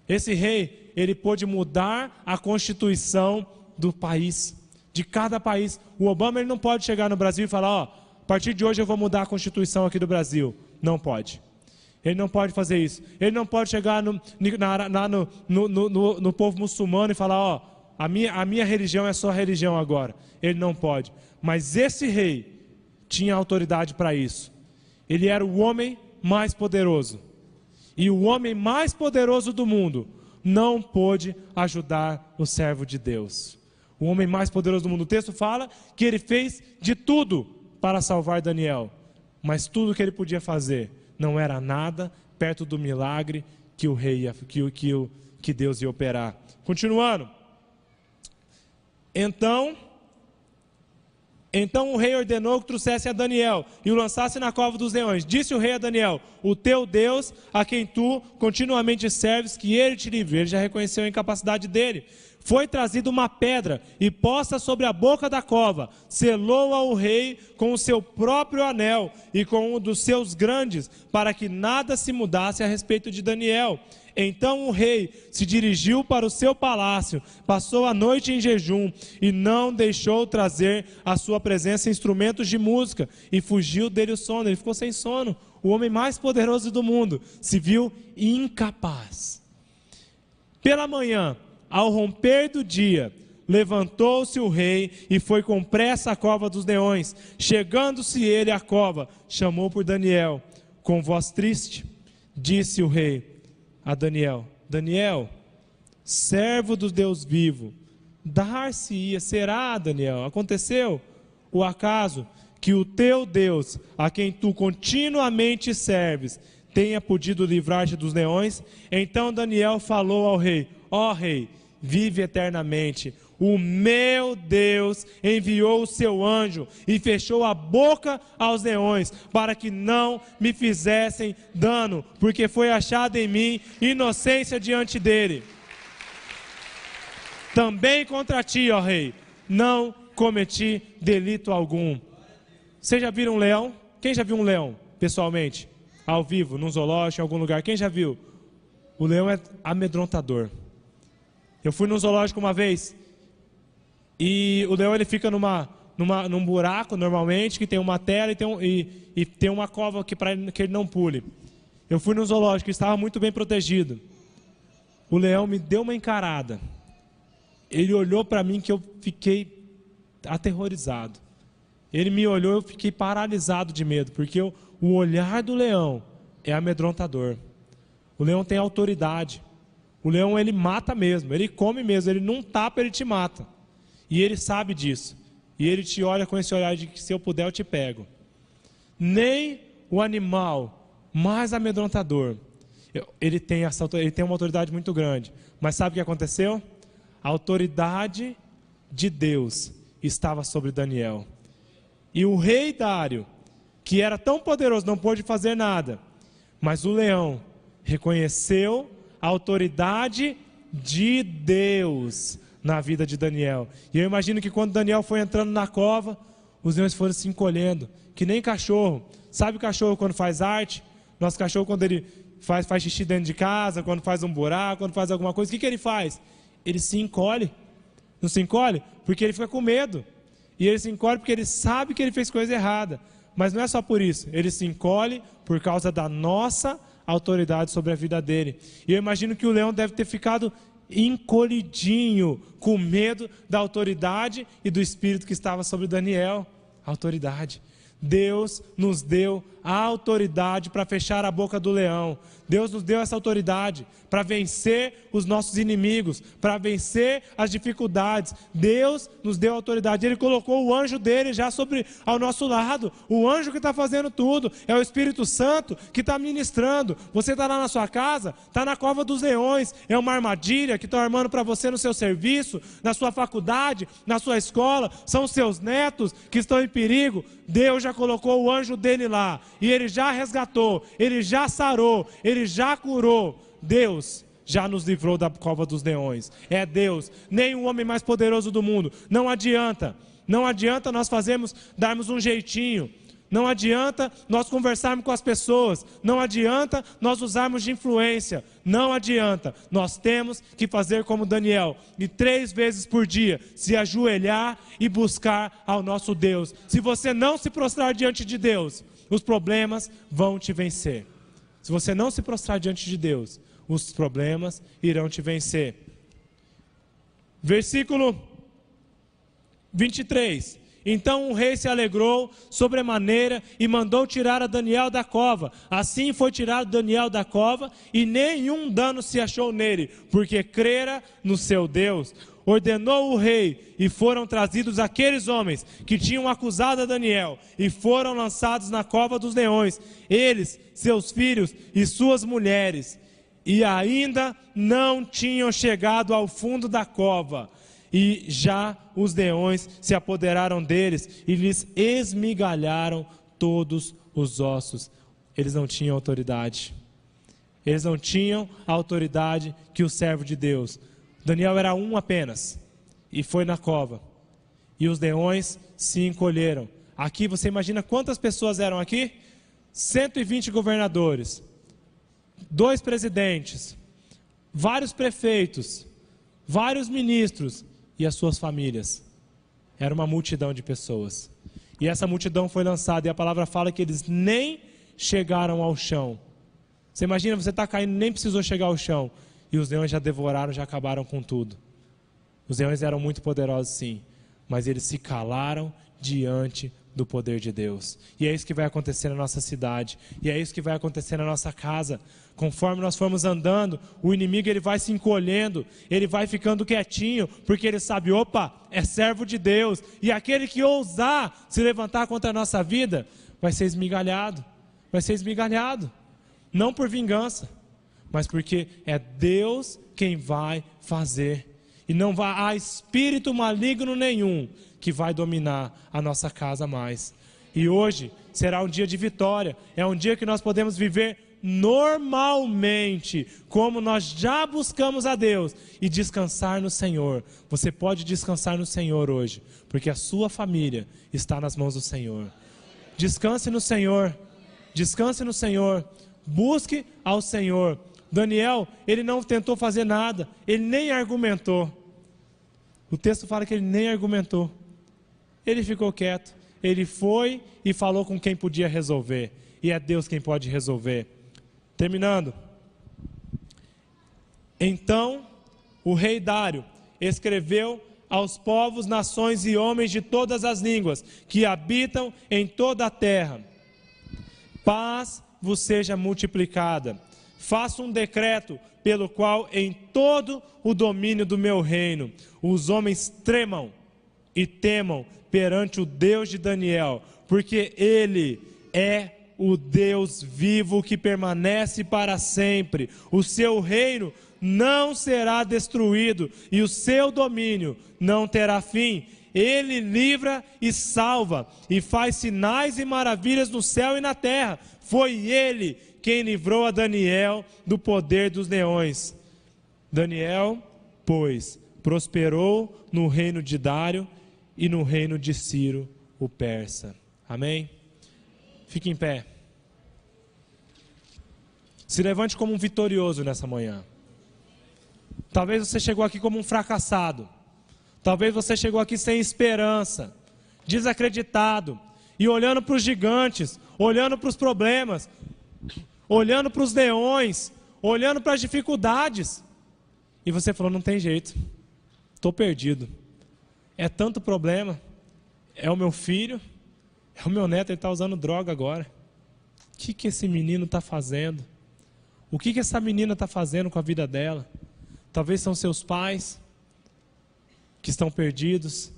Esse rei, ele pôde mudar a constituição do país, de cada país. O Obama, ele não pode chegar no Brasil e falar: ó, a partir de hoje eu vou mudar a constituição aqui do Brasil. Não pode. Ele não pode fazer isso. Ele não pode chegar no povo muçulmano e falar: ó, a minha religião é só religião agora. Ele não pode. Mas esse rei tinha autoridade para isso. Ele era o homem mais poderoso. E o homem mais poderoso do mundo não pôde ajudar o servo de Deus. O homem mais poderoso do mundo. O texto fala que ele fez de tudo para salvar Daniel. Mas tudo que ele podia fazer não era nada perto do milagre que o rei, que Deus ia operar. Continuando. Então o rei ordenou que trouxesse a Daniel e o lançasse na cova dos leões. Disse o rei a Daniel: o teu Deus, a quem tu continuamente serves, que ele te livre. Ele já reconheceu a incapacidade dele. Foi trazida uma pedra e posta sobre a boca da cova. Selou-a o rei com o seu próprio anel e com um dos seus grandes, para que nada se mudasse a respeito de Daniel. Então o rei se dirigiu para o seu palácio, passou a noite em jejum e não deixou trazer à sua presença instrumentos de música, e fugiu dele o sono. Ele ficou sem sono. O homem mais poderoso do mundo se viu incapaz. Pela manhã, ao romper do dia, levantou-se o rei e foi com pressa à cova dos leões. Chegando-se ele à cova, chamou por Daniel. Com voz triste, disse o rei a Daniel: Daniel, servo do Deus vivo, dar-se-ia, será, Daniel, aconteceu o acaso que o teu Deus, a quem tu continuamente serves, tenha podido livrar-te dos leões? Então Daniel falou ao rei: ó rei, vive eternamente. O meu Deus enviou o seu anjo e fechou a boca aos leões, para que não me fizessem dano, porque foi achada em mim inocência diante dele. Também contra ti, ó rei, não cometi delito algum. Vocês já viram um leão? Quem já viu um leão, pessoalmente? Ao vivo, num zoológico, em algum lugar? Quem já viu? O leão é amedrontador. Eu fui num zoológico uma vez, e o leão, ele fica num buraco, normalmente, que tem uma tela e tem uma cova para que ele não pule. Eu fui num zoológico, estava muito bem protegido. O leão me deu uma encarada. Ele olhou para mim que eu fiquei aterrorizado. Ele me olhou, eu fiquei paralisado de medo, porque o olhar do leão é amedrontador. O leão tem autoridade. O leão, ele mata mesmo, ele come mesmo, ele não tapa, ele te mata. E ele sabe disso. E ele te olha com esse olhar de que se eu puder eu te pego. Nem o animal mais amedrontador, ele tem uma autoridade muito grande. Mas sabe o que aconteceu? A autoridade de Deus estava sobre Daniel. E o rei Dário, que era tão poderoso, não pôde fazer nada. Mas o leão reconheceu a autoridade de Deus na vida de Daniel. E eu imagino que quando Daniel foi entrando na cova, os leões foram se encolhendo, que nem cachorro. Sabe o cachorro quando faz arte? Nosso cachorro, quando ele faz xixi dentro de casa, quando faz um buraco, quando faz alguma coisa, o que ele faz? Ele se encolhe. Não se encolhe? Porque ele fica com medo. E ele se encolhe porque ele sabe que ele fez coisa errada. Mas não é só por isso. Ele se encolhe por causa da nossa autoridade sobre a vida dele. E eu imagino que o leão deve ter ficado encolhidinho, com medo da autoridade e do espírito que estava sobre Daniel. Autoridade. Deus nos deu a autoridade para fechar a boca do leão. Deus nos deu essa autoridade para vencer os nossos inimigos, para vencer as dificuldades. Deus nos deu a autoridade. Ele colocou o anjo dele já ao nosso lado. O anjo que está fazendo tudo. É o Espírito Santo que está ministrando. Você está lá na sua casa, está na cova dos leões. É uma armadilha que estão armando para você no seu serviço, na sua faculdade, na sua escola. São os seus netos que estão em perigo. Deus já colocou o anjo dele lá. E ele já resgatou, ele já sarou, ele já curou. Deus já nos livrou da cova dos leões. É Deus, nem o homem mais poderoso do mundo. Não adianta nós darmos um jeitinho. Não adianta nós conversarmos com as pessoas. Não adianta nós usarmos de influência. Não adianta. Nós temos que fazer como Daniel. E 3 vezes por dia se ajoelhar e buscar ao nosso Deus. Se você não se prostrar diante de Deus, os problemas vão te vencer. Se você não se prostrar diante de Deus, os problemas irão te vencer. Versículo 23. Então o rei se alegrou sobremaneira e mandou tirar a Daniel da cova. Assim foi tirado Daniel da cova e nenhum dano se achou nele, porque crera no seu Deus. Ordenou o rei e foram trazidos aqueles homens que tinham acusado a Daniel e foram lançados na cova dos leões, eles, seus filhos e suas mulheres. E ainda não tinham chegado ao fundo da cova. E já os leões se apoderaram deles e lhes esmigalharam todos os ossos. Eles não tinham autoridade. Eles não tinham a autoridade que o servo de Deus. Daniel era um apenas. E foi na cova. E os leões se encolheram. Aqui você imagina quantas pessoas eram aqui? 120 governadores. 2 presidentes. Vários prefeitos. Vários ministros. E as suas famílias. Era uma multidão de pessoas. E essa multidão foi lançada. E a palavra fala que eles nem chegaram ao chão. Você imagina, você está caindo, nem precisou chegar ao chão. E os leões já devoraram, já acabaram com tudo. Os leões eram muito poderosos, sim. Mas eles se calaram diante do poder de Deus. E é isso que vai acontecer na nossa cidade. E é isso que vai acontecer na nossa casa. Conforme nós formos andando, o inimigo ele vai se encolhendo, ele vai ficando quietinho, porque ele sabe, opa, é servo de Deus. E aquele que ousar se levantar contra a nossa vida, vai ser esmigalhado. Vai ser esmigalhado. Não por vingança, mas porque é Deus quem vai fazer. E não há espírito maligno nenhum que vai dominar a nossa casa mais. E hoje será um dia de vitória. É um dia que nós podemos viver normalmente, como nós já buscamos a Deus, e descansar no Senhor. Você pode descansar no Senhor hoje, porque a sua família está nas mãos do Senhor. Descanse no Senhor. Descanse no Senhor. Busque ao Senhor. Daniel, ele não tentou fazer nada, ele nem argumentou. O texto fala que ele nem argumentou. Ele ficou quieto. Ele foi e falou com quem podia resolver. E é Deus quem pode resolver. Terminando. Então, o rei Dário escreveu aos povos, nações e homens de todas as línguas que habitam em toda a terra: paz vos seja multiplicada. Faço um decreto pelo qual em todo o domínio do meu reino os homens tremam e temam perante o Deus de Daniel, porque ele é o Deus vivo que permanece para sempre. O seu reino não será destruído e o seu domínio não terá fim. Ele livra e salva e faz sinais e maravilhas no céu e na terra. Foi ele quem livrou a Daniel do poder dos leões. Daniel, pois, prosperou no reino de Dário e no reino de Ciro, o persa. Amém? Fique em pé. Se levante como um vitorioso nessa manhã. Talvez você chegou aqui como um fracassado. Talvez você chegou aqui sem esperança, desacreditado, e olhando para os gigantes, olhando para os problemas, olhando para os leões, olhando para as dificuldades. E você falou, não tem jeito, estou perdido. É tanto problema, é o meu filho, é o meu neto, ele está usando droga agora. O que esse menino está fazendo? O que essa menina está fazendo com a vida dela? Talvez são seus pais que estão perdidos.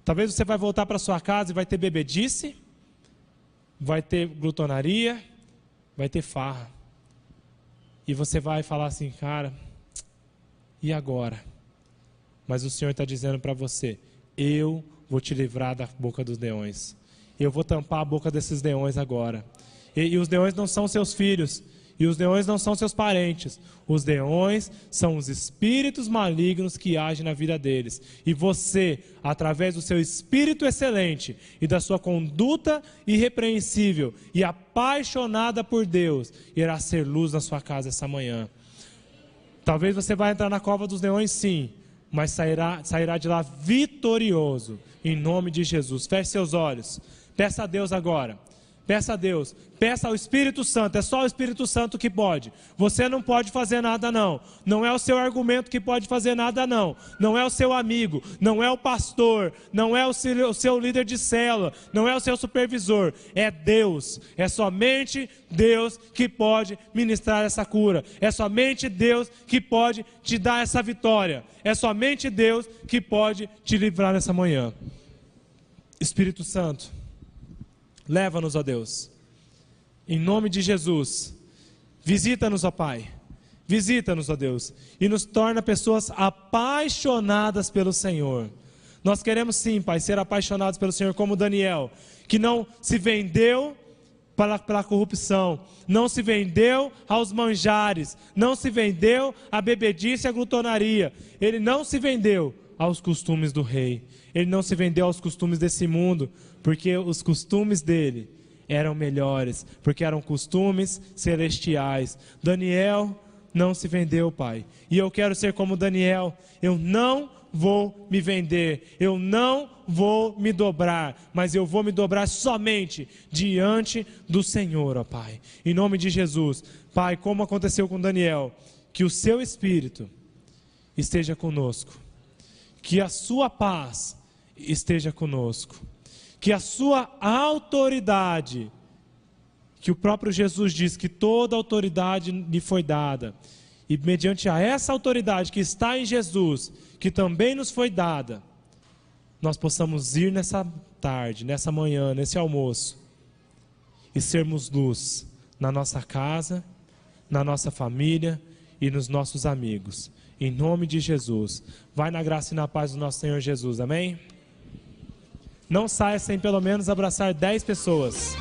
Talvez você vai voltar para sua casa e vai ter bebedice, vai ter glutonaria, vai ter farra. E você vai falar assim, cara, e agora? Mas o Senhor está dizendo para você, eu vou te livrar da boca dos leões. Eu vou tampar a boca desses leões agora. E os leões não são seus filhos. E os leões não são seus parentes. Os leões são os espíritos malignos que agem na vida deles. E você, através do seu espírito excelente e da sua conduta irrepreensível e apaixonada por Deus, irá ser luz na sua casa essa manhã. Talvez você vá entrar na cova dos leões, sim, mas sairá de lá vitorioso, em nome de Jesus. Feche seus olhos. Peça a Deus agora. Peça a Deus, peça ao Espírito Santo, é só o Espírito Santo que pode. Você não pode fazer nada não, não é o seu argumento que pode fazer nada não, não é o seu amigo, não é o pastor, não é o seu líder de célula, não é o seu supervisor, é Deus, é somente Deus que pode ministrar essa cura, é somente Deus que pode te dar essa vitória, é somente Deus que pode te livrar nessa manhã. Espírito Santo, leva-nos, ó Deus, em nome de Jesus, visita-nos, ó Pai, visita-nos, ó Deus, e nos torna pessoas apaixonadas pelo Senhor. Nós queremos sim, Pai, ser apaixonados pelo Senhor como Daniel, que não se vendeu pela corrupção, não se vendeu aos manjares, não se vendeu à bebedice e à glutonaria, ele não se vendeu aos costumes do rei, ele não se vendeu aos costumes desse mundo, porque os costumes dele eram melhores, porque eram costumes celestiais. Daniel não se vendeu, Pai, e eu quero ser como Daniel, eu não vou me vender, eu não vou me dobrar, mas eu vou me dobrar somente diante do Senhor, ó Pai, em nome de Jesus. Pai, como aconteceu com Daniel, que o seu Espírito esteja conosco, que a sua paz esteja conosco, que a sua autoridade, que o próprio Jesus diz que toda autoridade lhe foi dada, e mediante a essa autoridade que está em Jesus, que também nos foi dada, nós possamos ir nessa tarde, nessa manhã, nesse almoço, e sermos luz na nossa casa, na nossa família e nos nossos amigos. Em nome de Jesus. Vai na graça e na paz do nosso Senhor Jesus. Amém? Não saia sem pelo menos abraçar 10 pessoas.